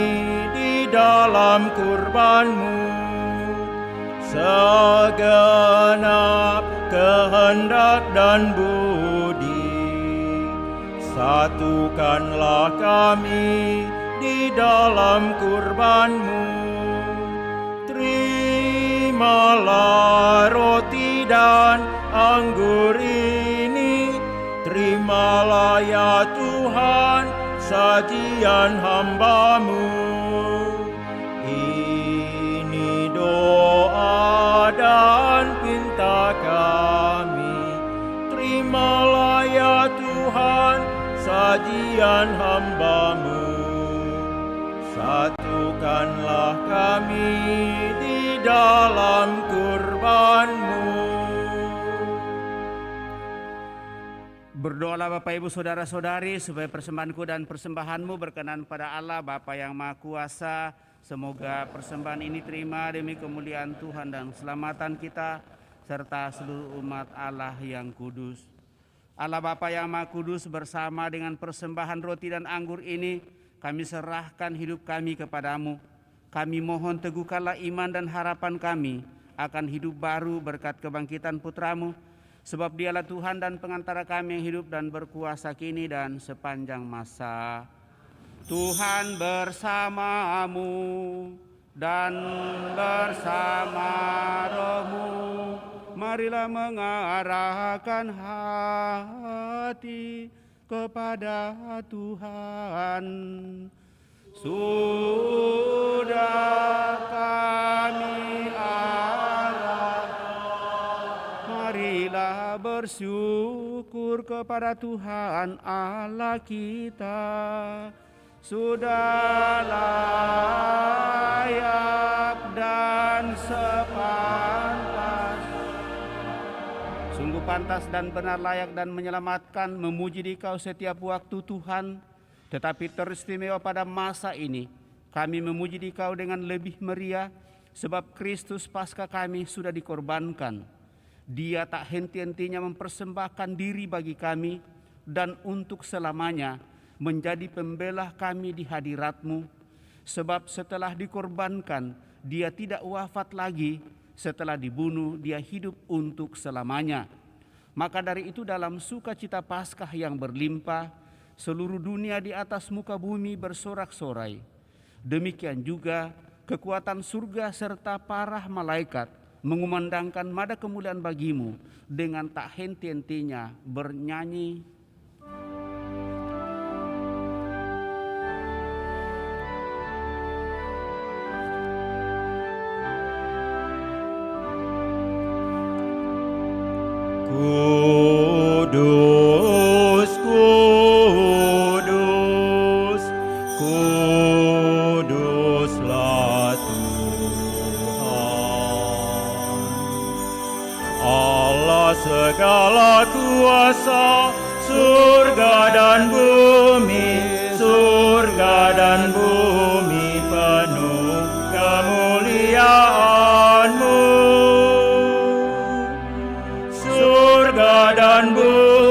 di dalam kurban-Mu, segenap kehendak dan budi. Satukanlah kami di dalam kurban-Mu. Terimalah roti dan anggur ini, terimalah ya Tuhan sajian hamba-Mu. Ini doa dan pinta kami, terimalah ya Tuhan sajian hamba-Mu. Satukanlah kami di dalam kurban-Mu. Berdoalah Bapak Ibu Saudara-saudari supaya persembahanku dan persembahanmu berkenan pada Allah Bapa yang Maha Kuasa. Semoga persembahan ini terima demi kemuliaan Tuhan dan keselamatan kita serta seluruh umat Allah yang kudus. Allah Bapa yang Maha Kudus, bersama dengan persembahan roti dan anggur ini kami serahkan hidup kami kepadamu. Kami mohon teguhkanlah iman dan harapan kami akan hidup baru berkat kebangkitan putra-Mu. Sebab dialah Tuhan dan pengantara kami yang hidup dan berkuasa kini dan sepanjang masa. Tuhan bersamamu dan bersama rohmu. Marilah mengarahkan hati kepada Tuhan. Sudah kami marilah bersyukur kepada Tuhan Allah kita. Sudah layak dan sepantas, sungguh pantas dan benar, layak dan menyelamatkan, memuji Dikau setiap waktu Tuhan. Tetapi teristimewa pada masa ini kami memuji Dikau dengan lebih meriah, sebab Kristus Paskah kami sudah dikorbankan. Dia tak henti-hentinya mempersembahkan diri bagi kami dan untuk selamanya menjadi pembela kami di hadirat-Mu. Sebab setelah dikorbankan, Dia tidak wafat lagi. Setelah dibunuh, Dia hidup untuk selamanya. Maka dari itu dalam sukacita Paskah yang berlimpah, seluruh dunia di atas muka bumi bersorak-sorai. Demikian juga kekuatan surga serta para malaikat mengumandangkan mada kemuliaan bagi-Mu dengan tak henti-hentinya bernyanyi. Kudus, kudus, kuduslah Tuhan, Allah segala kuasa, surga dan bumi, surga dan bumi penuh kemuliaan-Mu. Surga dan bumi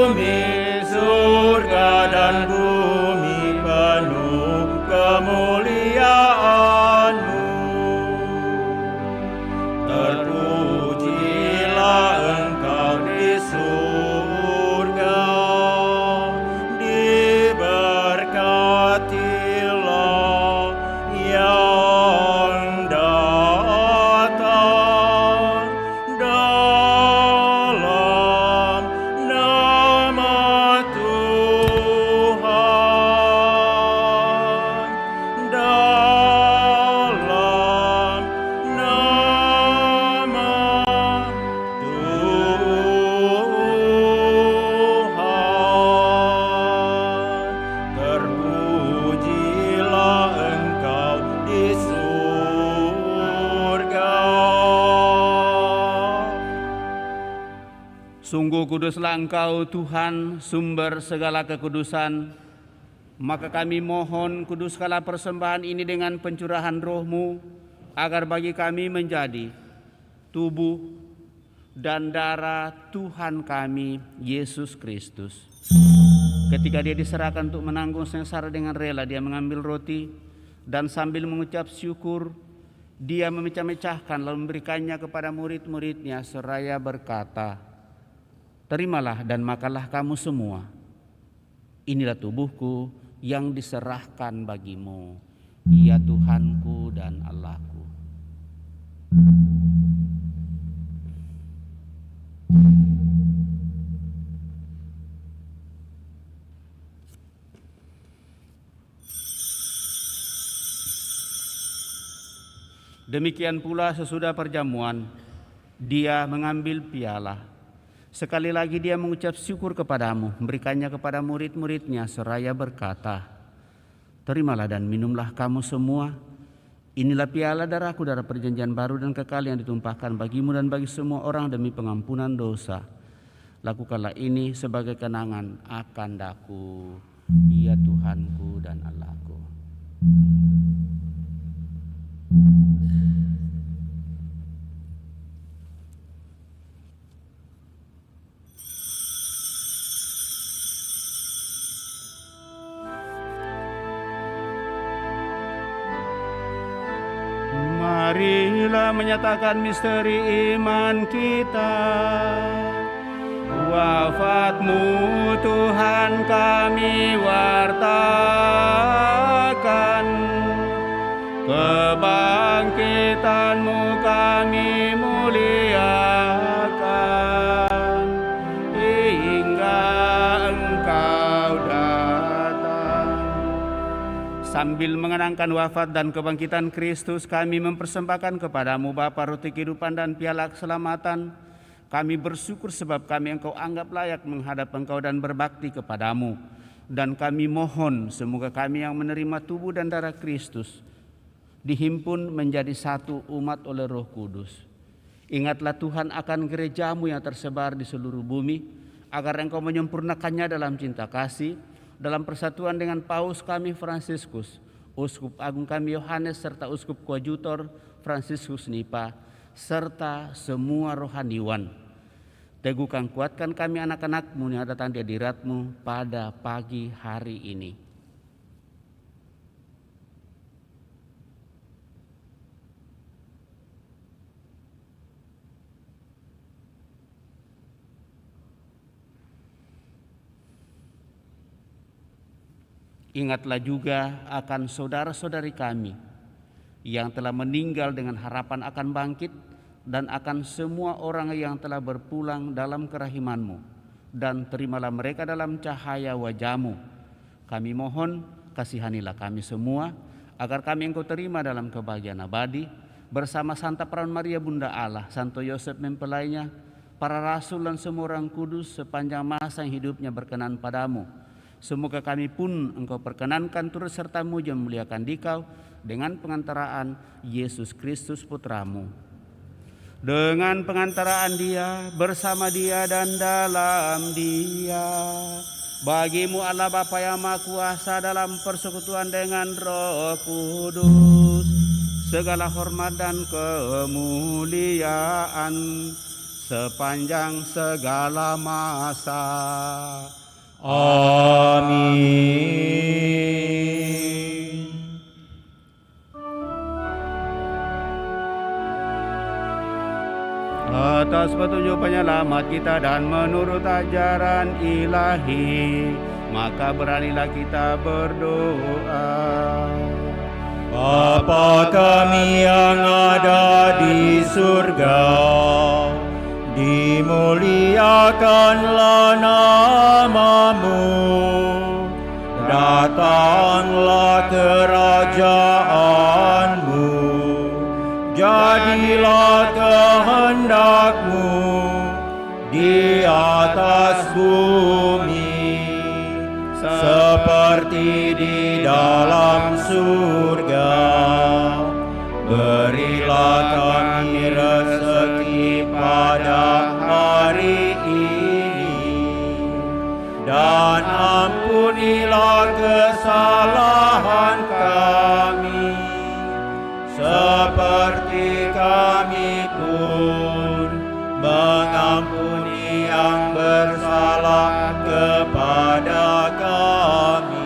Kuduslah Engkau Tuhan, sumber segala kekudusan. Maka kami mohon, kuduskanlah persembahan ini dengan pencurahan Roh-Mu, agar bagi kami menjadi tubuh dan darah Tuhan kami, Yesus Kristus. Ketika dia diserahkan untuk menanggung sengsara dengan rela, dia mengambil roti dan sambil mengucap syukur, dia memecah-mecahkan lalu memberikannya kepada murid-muridnya seraya berkata, "Terimalah dan makanlah kamu semua. Inilah tubuhku yang diserahkan bagimu, ya Tuhanku dan Allahku." Demikian pula sesudah perjamuan, dia mengambil piala. Sekali lagi dia mengucap syukur kepadamu, memberikannya kepada murid-muridnya seraya berkata, "Terimalah dan minumlah kamu semua. Inilah piala darahku, darah perjanjian baru dan kekal yang ditumpahkan bagimu dan bagi semua orang demi pengampunan dosa. Lakukanlah ini sebagai kenangan akan daku, ya Tuhanku dan Allahku." Marilah menyatakan misteri iman kita. Wafat-Mu Tuhan kami wartakan, kebangkitan-Mu kami muliakan, hingga Engkau datang. Sambil mengenangkan wafat dan kebangkitan Kristus, kami mempersembahkan kepadamu Bapa roti kehidupan dan piala keselamatan. Kami bersyukur sebab kami Engkau anggap layak menghadap Engkau dan berbakti kepadamu. Dan kami mohon semoga kami yang menerima tubuh dan darah Kristus dihimpun menjadi satu umat oleh Roh Kudus. Ingatlah Tuhan akan gereja-Mu yang tersebar di seluruh bumi, agar Engkau menyempurnakannya dalam cinta kasih, dalam persatuan dengan Paus kami Fransiskus, Uskup Agung kami Yohanes, serta Uskup Koadjutor Fransiskus Nipa, serta semua rohaniwan. Teguhkan, kuatkan kami anak-anak-Mu yang datang di hadirat-Mu pada pagi hari ini. Ingatlah juga akan saudara-saudari kami yang telah meninggal dengan harapan akan bangkit, dan akan semua orang yang telah berpulang dalam kerahiman-Mu, dan terimalah mereka dalam cahaya wajah-Mu. Kami mohon, kasihanilah kami semua, agar kami Engkau terima dalam kebahagiaan abadi, bersama Santa Perawan Maria Bunda Allah, Santo Yosef mempelainya, para rasul dan semua orang kudus sepanjang masa yang hidupnya berkenan padamu. Semoga kami pun Engkau perkenankan turut serta mulia memuliakan Dikau dengan pengantaraan Yesus Kristus Putra-Mu. Dengan pengantaraan Dia, bersama Dia dan dalam Dia, bagi-Mu Allah Bapa yang Maha Kuasa dalam persekutuan dengan Roh Kudus, segala hormat dan kemuliaan sepanjang segala masa. Amin. Atas petunjuk penyelamat kita dan menurut ajaran ilahi, maka beranilah kita berdoa. Bapa kami yang ada di surga, dimuliakanlah nama-Mu, datanglah kerajaan-Mu, jadilah kehendak-Mu di atas bumi seperti di dalam surga. Berilah kami rezeki pada hari ini, dan ampunilah kesalahan kami, seperti kami pun mengampuni yang bersalah kepada kami.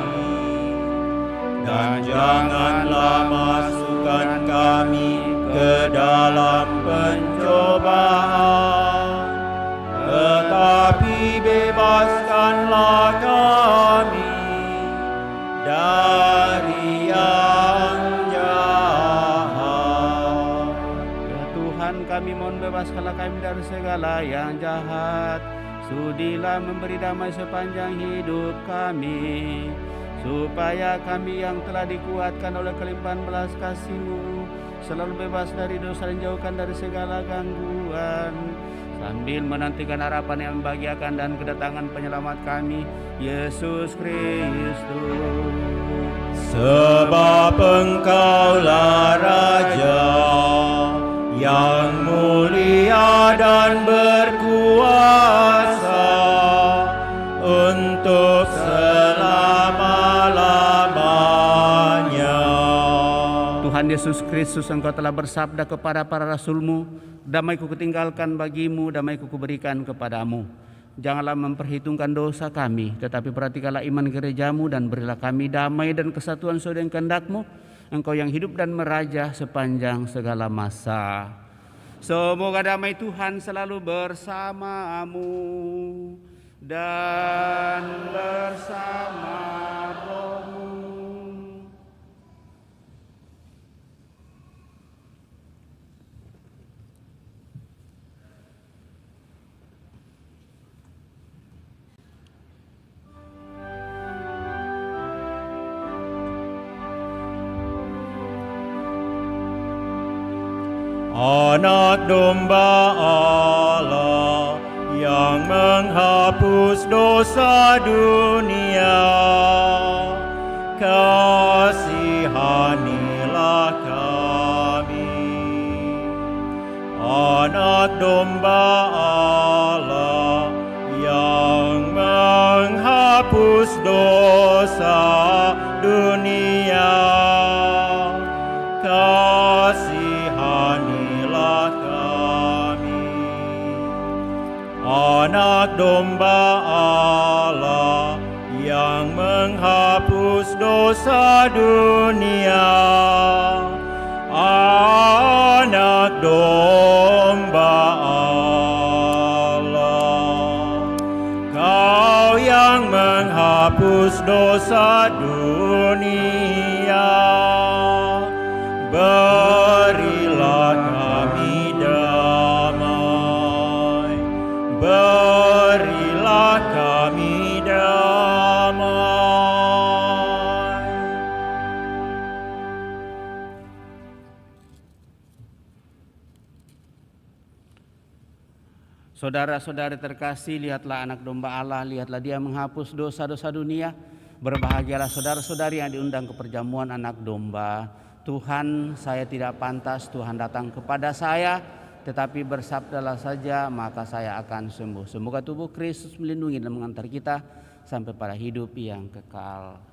Dan janganlah masukkan kami ke dalam pencobaan, tetapi bebaskanlah kami dari yang jahat. Ya Tuhan, kami mohon bebaskanlah kami dari segala yang jahat. Sudilah memberi damai sepanjang hidup kami, supaya kami yang telah dikuatkan oleh kelimpahan belas kasih-Mu selalu bebas dari dosa dan jauhkan dari segala gangguan, sambil menantikan harapan yang membahagiakan dan kedatangan penyelamat kami, Yesus Kristus. Sebab Engkaulah Raja yang mulia dan berkuasa untuk selama-lamanya. Tuhan Yesus Kristus, Engkau telah bersabda kepada para rasul-Mu, damai-Ku kutinggalkan bagimu, damai-Ku kuberikan kepadamu. Janganlah memperhitungkan dosa kami, tetapi perhatikanlah iman gereja-Mu dan berilah kami damai dan kesatuan sesuai dengan kehendak-Mu, Engkau yang hidup dan meraja sepanjang segala masa. Semoga damai Tuhan selalu bersamamu dan bersama rohmu. Anak domba Allah yang menghapus dosa dunia, kasihanilah kami. Anak domba Allah yang menghapus dosa dunia, kasihanilah kami. Anak domba Allah yang menghapus dosa dunia, anak domba Allah. Kau yang menghapus dosa dunia, berilah kami damai, berilah kami damai. Saudara-saudari terkasih, lihatlah anak domba Allah, lihatlah dia menghapus dosa-dosa dunia. Berbahagialah saudara-saudari yang diundang ke perjamuan anak domba. Tuhan, saya tidak pantas Tuhan datang kepada saya, tetapi bersabdalah saja maka saya akan sembuh. Semoga tubuh Kristus melindungi dan mengantar kita sampai pada hidup yang kekal.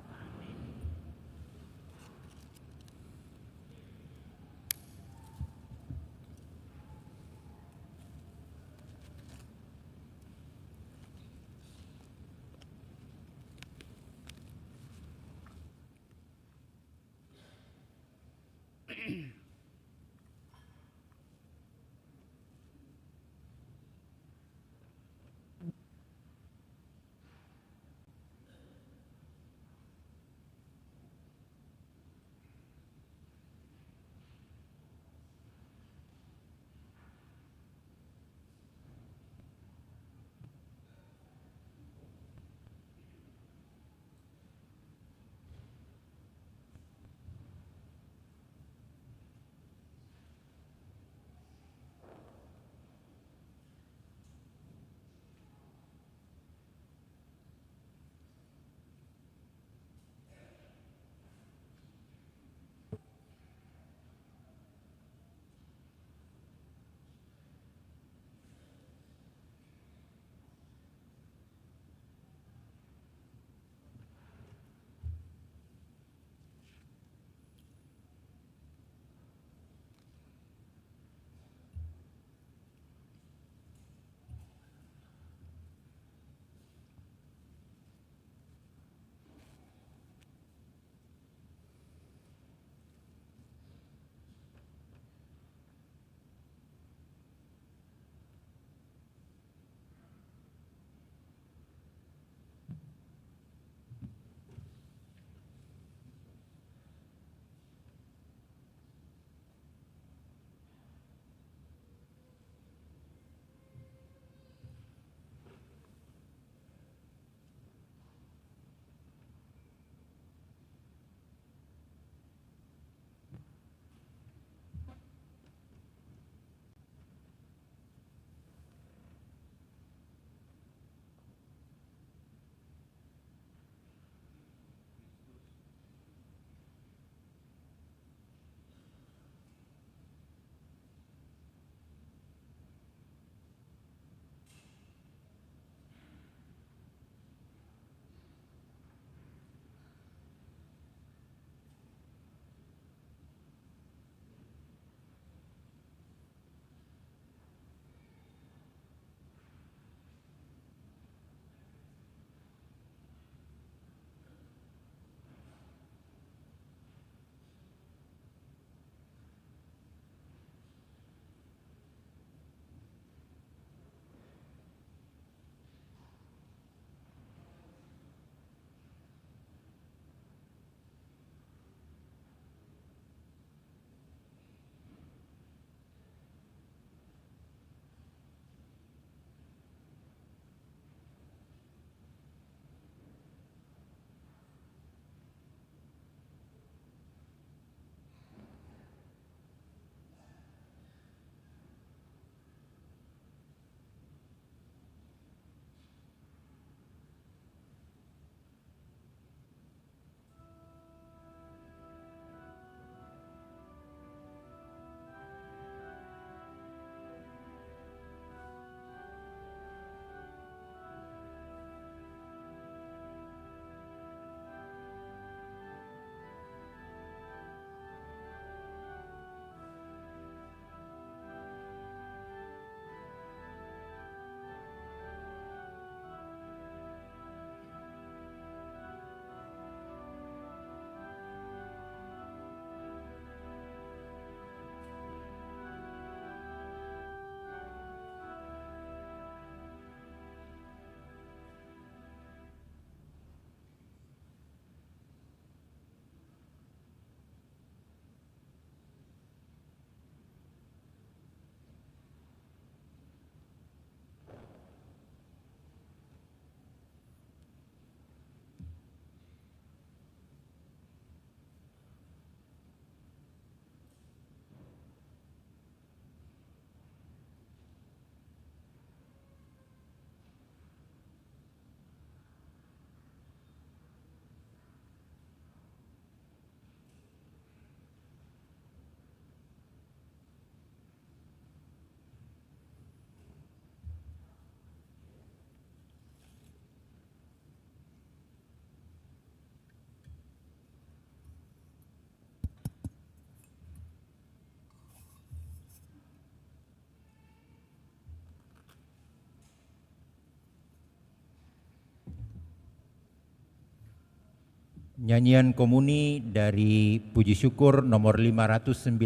Nyanyian komuni dari Puji Syukur nomor 519,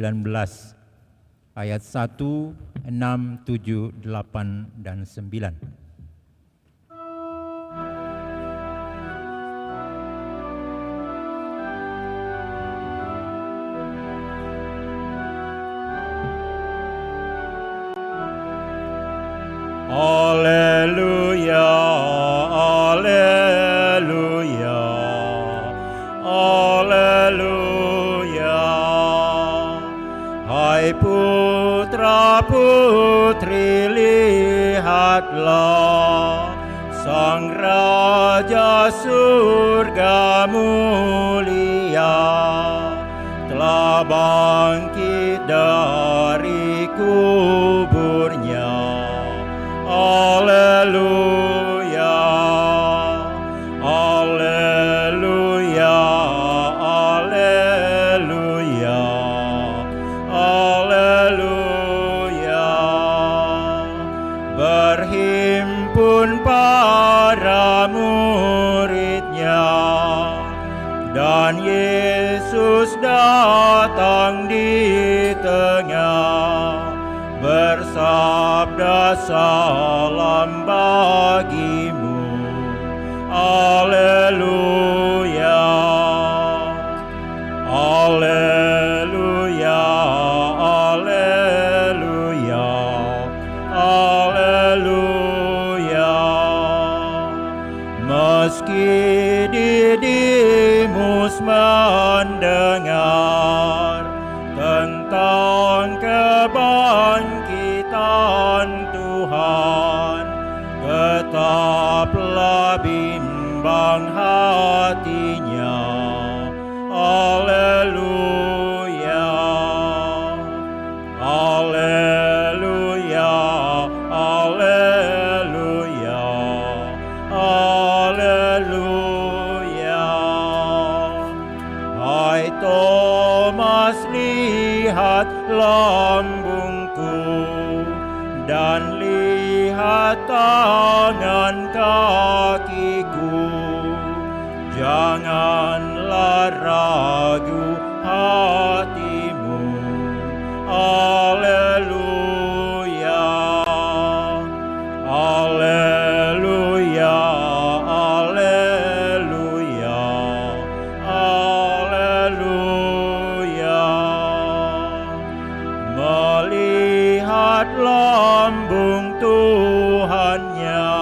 ayat 1, 6, 7, 8, dan 9. Alleluia, alleluia, alleluia. Hai putra putri, lihatlah Sang Raja surga mulia telah bangkit dari kuburnya. Alleluia, alleluia, alleluia, alleluia. Berhimpun para muridnya dan Yesus datang di tengah, bersabda salam bagimu. Alleluia, alleluia, alleluia, alleluia. Meski Didimus mendengar tentang kebangkitan Tuhan, tetaplah bimbang hatinya. Alleluia, alleluia, alleluia, alleluia. Hai Thomas, lihat lambungku dan lihat tangan kakiku. Janganlah ragu hatimu. Alleluia, alleluia, alleluia, alleluia. Melihat lambung Tuhannya,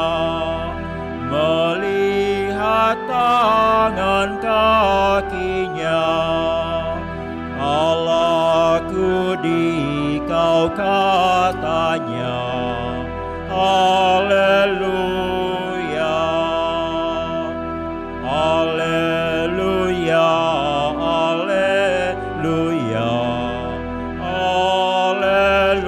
melihat tangan kakinya. Allahku dikau katanya. Alleluia, alleluia, alleluia, alleluia.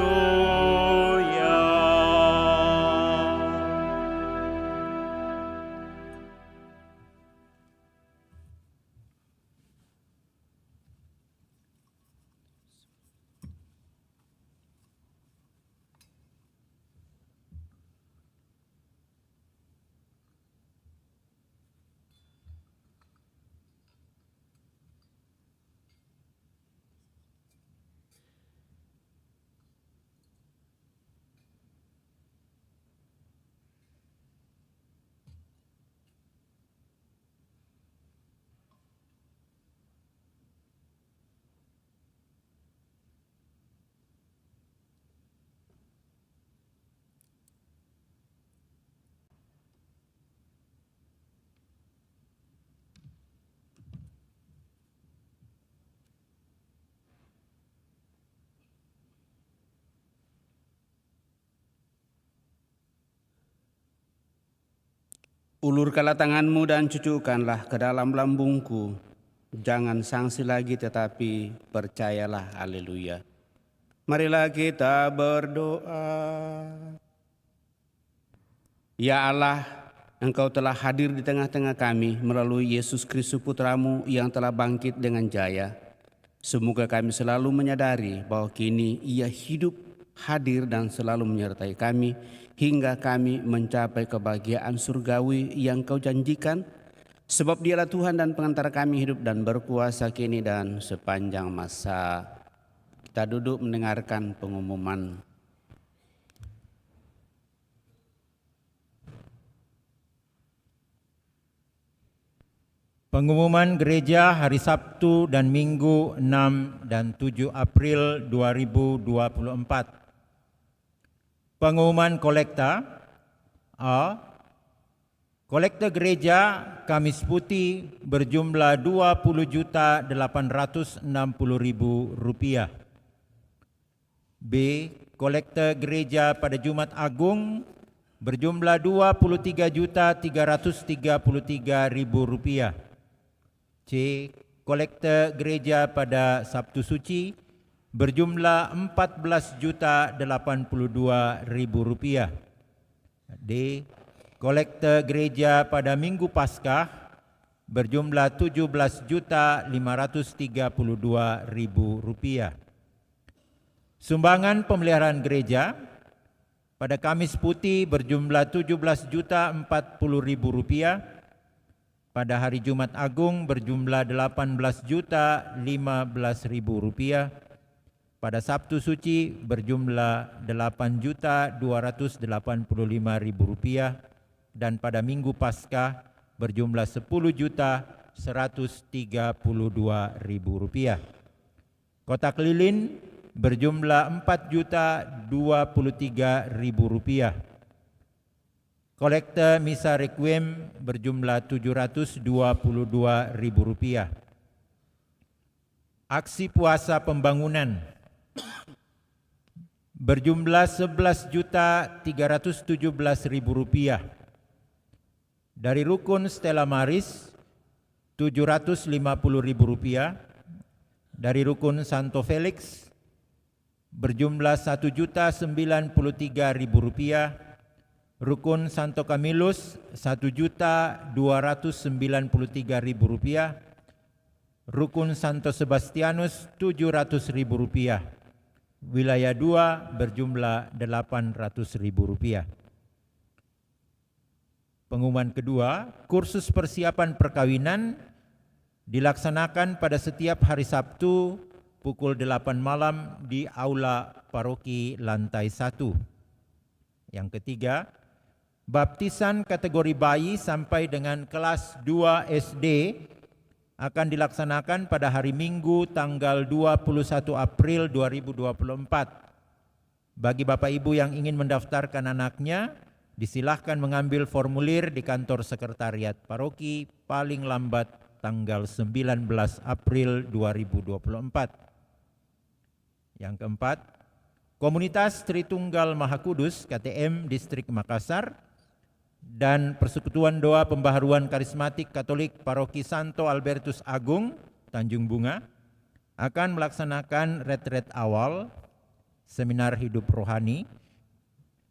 Ulurkanlah tanganmu dan cucukkanlah ke dalam lambungku. Jangan sangsi lagi tetapi percayalah. Haleluya. Marilah kita berdoa. Ya Allah, Engkau telah hadir di tengah-tengah kami melalui Yesus Kristus Putramu yang telah bangkit dengan jaya. Semoga kami selalu menyadari bahwa kini Ia hidup, hadir dan selalu menyertai kami hingga kami mencapai kebahagiaan surgawi yang Kau janjikan, Sebab Dialah Tuhan dan pengantara kami hidup dan berkuasa kini dan sepanjang masa. Kita duduk mendengarkan pengumuman. Pengumuman gereja hari Sabtu dan Minggu 6 dan 7 April 2024. Pengumuman kolekta. A. Kolekta gereja Kamis Putih berjumlah Rp20.860.000. B. Kolekta gereja pada Jumat Agung berjumlah Rp23.333.000. C. Kolekta gereja pada Sabtu Suci berjumlah Rp14.082.000. D. Kolekta gereja pada Minggu Paskah berjumlah Rp17.532.000. Sumbangan pemeliharaan gereja pada Kamis Putih berjumlah Rp17.040.000. Pada hari Jumat Agung berjumlah Rp18.015.000. Pada Sabtu Suci berjumlah Rp8.285.000 dan pada Minggu Paskah berjumlah Rp10.132.000. Kotak lilin berjumlah Rp4.023.000. Kolekta Misa Requiem berjumlah Rp722.000. Aksi puasa pembangunan berjumlah Rp11.317.000. Dari rukun Stella Maris Rp750.000. Dari rukun Santo Felix berjumlah Rp1.093.000. Rukun Santo Camillus Rp1.293.000. Rukun Santo Sebastianus Rp700.000. Wilayah 2 berjumlah Rp800.000. Pengumuman kedua, kursus persiapan perkawinan dilaksanakan pada setiap hari Sabtu pukul 8 malam di Aula Paroki lantai 1. Yang ketiga, baptisan kategori bayi sampai dengan kelas 2 SD akan dilaksanakan pada hari Minggu tanggal 21 April 2024. Bagi Bapak Ibu yang ingin mendaftarkan anaknya, disilahkan mengambil formulir di kantor sekretariat paroki paling lambat tanggal 19 April 2024. Yang keempat, Komunitas Tritunggal Maha Kudus KTM Distrik Makassar dan Persekutuan Doa Pembaharuan Karismatik Katolik Paroki Santo Albertus Agung Tanjung Bunga akan melaksanakan retret awal seminar hidup rohani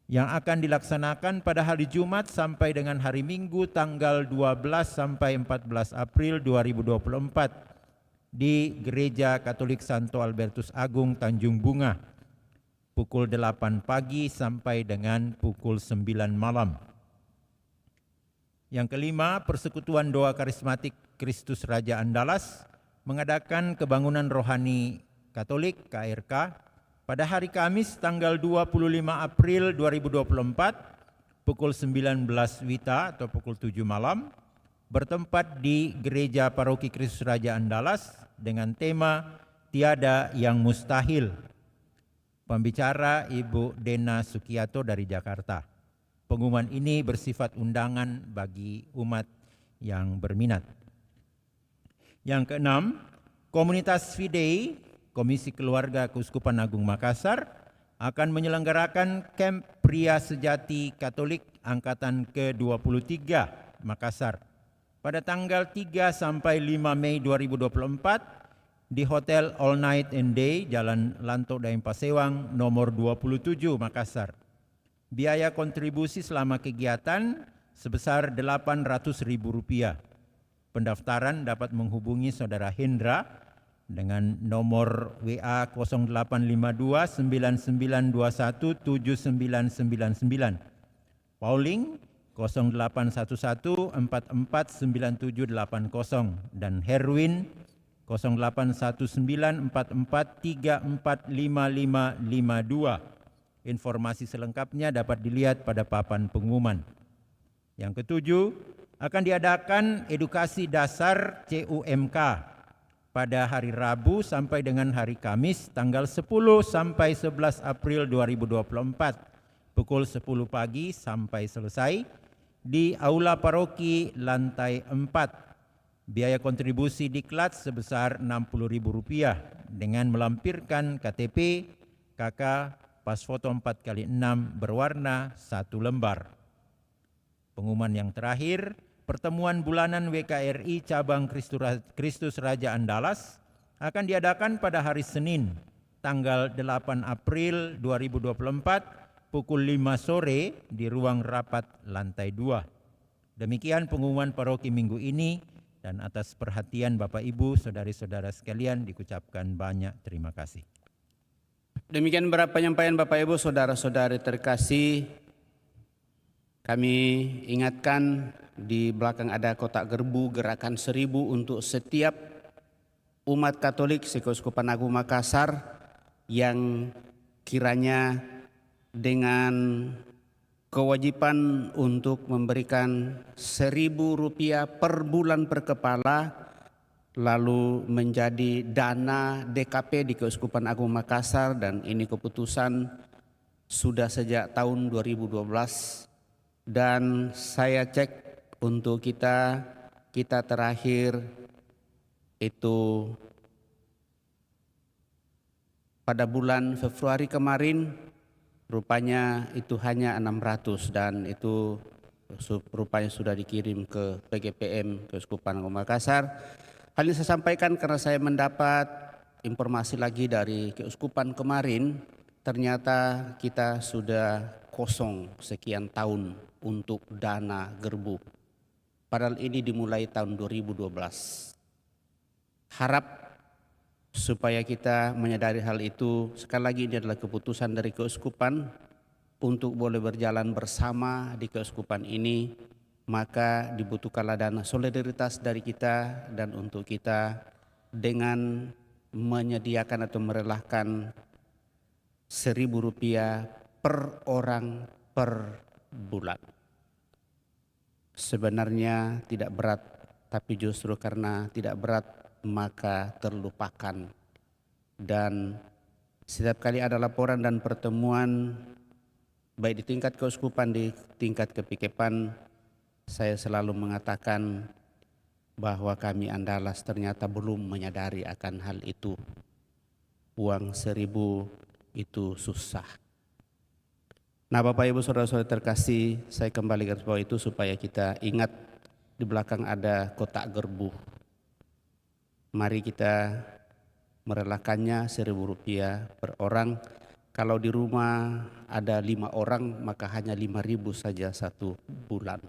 yang akan dilaksanakan pada hari Jumat sampai dengan hari Minggu tanggal 12 sampai 14 April 2024 di Gereja Katolik Santo Albertus Agung Tanjung Bunga pukul 8 pagi sampai dengan pukul 9 malam. Yang kelima, Persekutuan Doa Karismatik Kristus Raja Andalas mengadakan kebangunan rohani Katolik KRK pada hari Kamis tanggal 25 April 2024 pukul 19 WITA atau pukul 7 malam bertempat di Gereja Paroki Kristus Raja Andalas dengan tema Tiada yang Mustahil. Pembicara Ibu Dena Sukiyato dari Jakarta. Pengumuman ini bersifat undangan bagi umat yang berminat. Yang keenam, Komunitas Fidei Komisi Keluarga Keuskupan Agung Makassar akan menyelenggarakan Camp Pria Sejati Katolik Angkatan ke-23 Makassar pada tanggal 3 sampai 5 Mei 2024 di Hotel All Night and Day Jalan Lanto Daeng Pasewang nomor 27 Makassar. Biaya kontribusi selama kegiatan sebesar Rp800.000. Pendaftaran dapat menghubungi Saudara Hendra dengan nomor WA 0852 9921 7999. Pauling 0811 449780 dan Herwin 0819 44345552. Informasi selengkapnya dapat dilihat pada papan pengumuman. Yang ketujuh, akan diadakan edukasi dasar CUMK pada hari Rabu sampai dengan hari Kamis tanggal 10 sampai 11 April 2024 pukul 10 pagi sampai selesai di Aula Paroki lantai 4. Biaya kontribusi diklat sebesar Rp60.000 dengan melampirkan KTP, KK, pas foto 4x6 berwarna 1 lembar. Pengumuman yang terakhir, pertemuan bulanan WKRI Cabang Kristus Raja Andalas akan diadakan pada hari Senin, tanggal 8 April 2024, pukul 5 sore di ruang rapat lantai 2. Demikian pengumuman paroki minggu ini, dan atas perhatian Bapak Ibu, saudari-saudara sekalian, dikucapkan banyak terima kasih. Demikian beberapa penyampaian Bapak Ibu, saudara-saudari terkasih. Kami ingatkan di belakang ada kotak gerbu gerakan 1000 untuk setiap umat Katolik Keuskupan Agung Makassar yang kiranya dengan kewajiban untuk memberikan Rp1.000 per bulan per kepala, lalu menjadi dana DKP di Keuskupan Agung Makassar, dan ini keputusan sudah sejak tahun 2012. Dan saya cek untuk kita terakhir itu pada bulan Februari kemarin, rupanya itu hanya 600, dan itu rupanya sudah dikirim ke PGPM Keuskupan Agung Makassar. Hal ini saya sampaikan karena saya mendapat informasi lagi dari Keuskupan kemarin, ternyata kita sudah kosong sekian tahun untuk dana gerbu. Padahal ini dimulai tahun 2012. Harap supaya kita menyadari hal itu. Sekali lagi, ini adalah keputusan dari Keuskupan untuk boleh berjalan bersama di Keuskupan ini, maka dibutuhkanlah dana solidaritas dari kita dan untuk kita dengan menyediakan atau merelakan Rp1.000 per orang per bulan. Sebenarnya tidak berat, tapi justru karena tidak berat maka terlupakan. Dan setiap kali ada laporan dan pertemuan baik di tingkat keuskupan, di tingkat kepikepan, saya selalu mengatakan bahwa kami Andalas ternyata belum menyadari akan hal itu. Uang 1000 itu susah. Nah, Bapak Ibu saudara-saudara terkasih, saya kembali garis bawah itu supaya kita ingat di belakang ada kotak gerbu. Mari kita merelakannya Rp1.000 per orang. Kalau di rumah ada 5 orang maka hanya 5.000 saja satu bulan.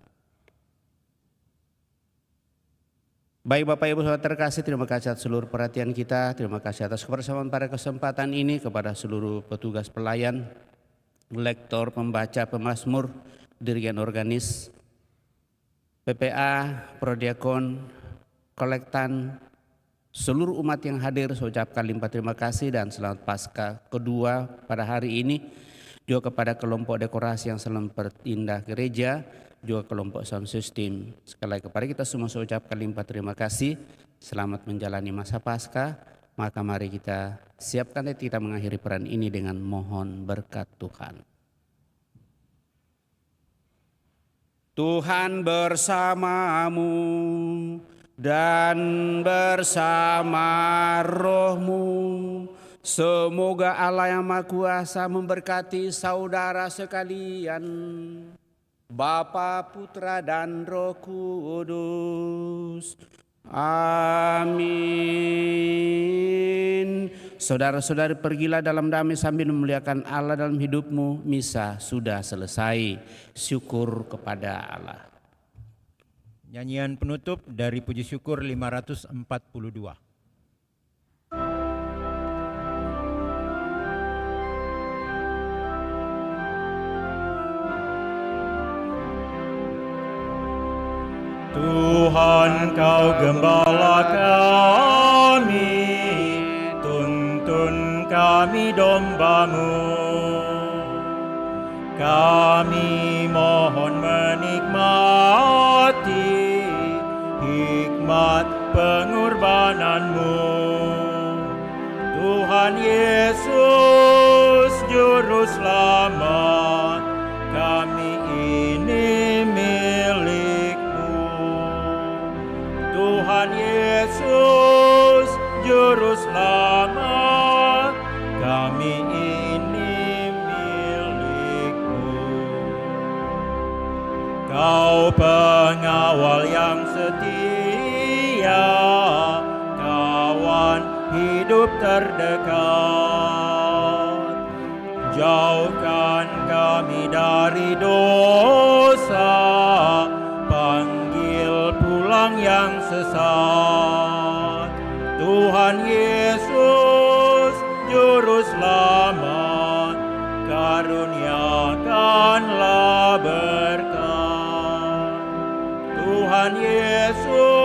Baik Bapak Ibu saudara terkasih, terima kasih atas seluruh perhatian kita. Terima kasih atas kebersamaan pada kesempatan ini kepada seluruh petugas pelayan, lektor, pembaca, pemazmur, dirigen organis, PPA, prodiakon, kolektan, seluruh umat yang hadir. Saya ucapkan limpah terima kasih dan selamat Paskah kedua pada hari ini. Juga kepada kelompok dekorasi yang selalu berindah gereja, juga kelompok sound system. Sekali lagi kepada kita semua saya ucapkan limpah terima kasih. Selamat menjalani masa Paskah. Maka mari kita siapkan hati kita mengakhiri peran ini dengan mohon berkat Tuhan. Tuhan bersamamu dan bersama rohmu. Semoga Allah yang Maha Kuasa memberkati saudara sekalian, Bapa, Putra, dan Roh Kudus. Amin. Saudara-saudari, pergilah dalam damai sambil memuliakan Allah dalam hidupmu. Misa sudah selesai. Syukur kepada Allah. Nyanyian penutup dari Puji Syukur 542. Tuhan Kau gembala kami, tuntun kami domba-Mu. Kami mohon menikmati hikmat pengorbanan-Mu. Tuhan Yesus Juru Selamat, kami ini milik-Mu. Tuhan Yesus Juru Selamat, kami ini milik-Mu. Kau pengawal yang setia, kawan hidup terdekat. Jauhkan kami dari dosa, panggil pulang yang sesat. Tuhan Yesus Juru Selamat, karuniakanlah berkat. Tuhan Yesus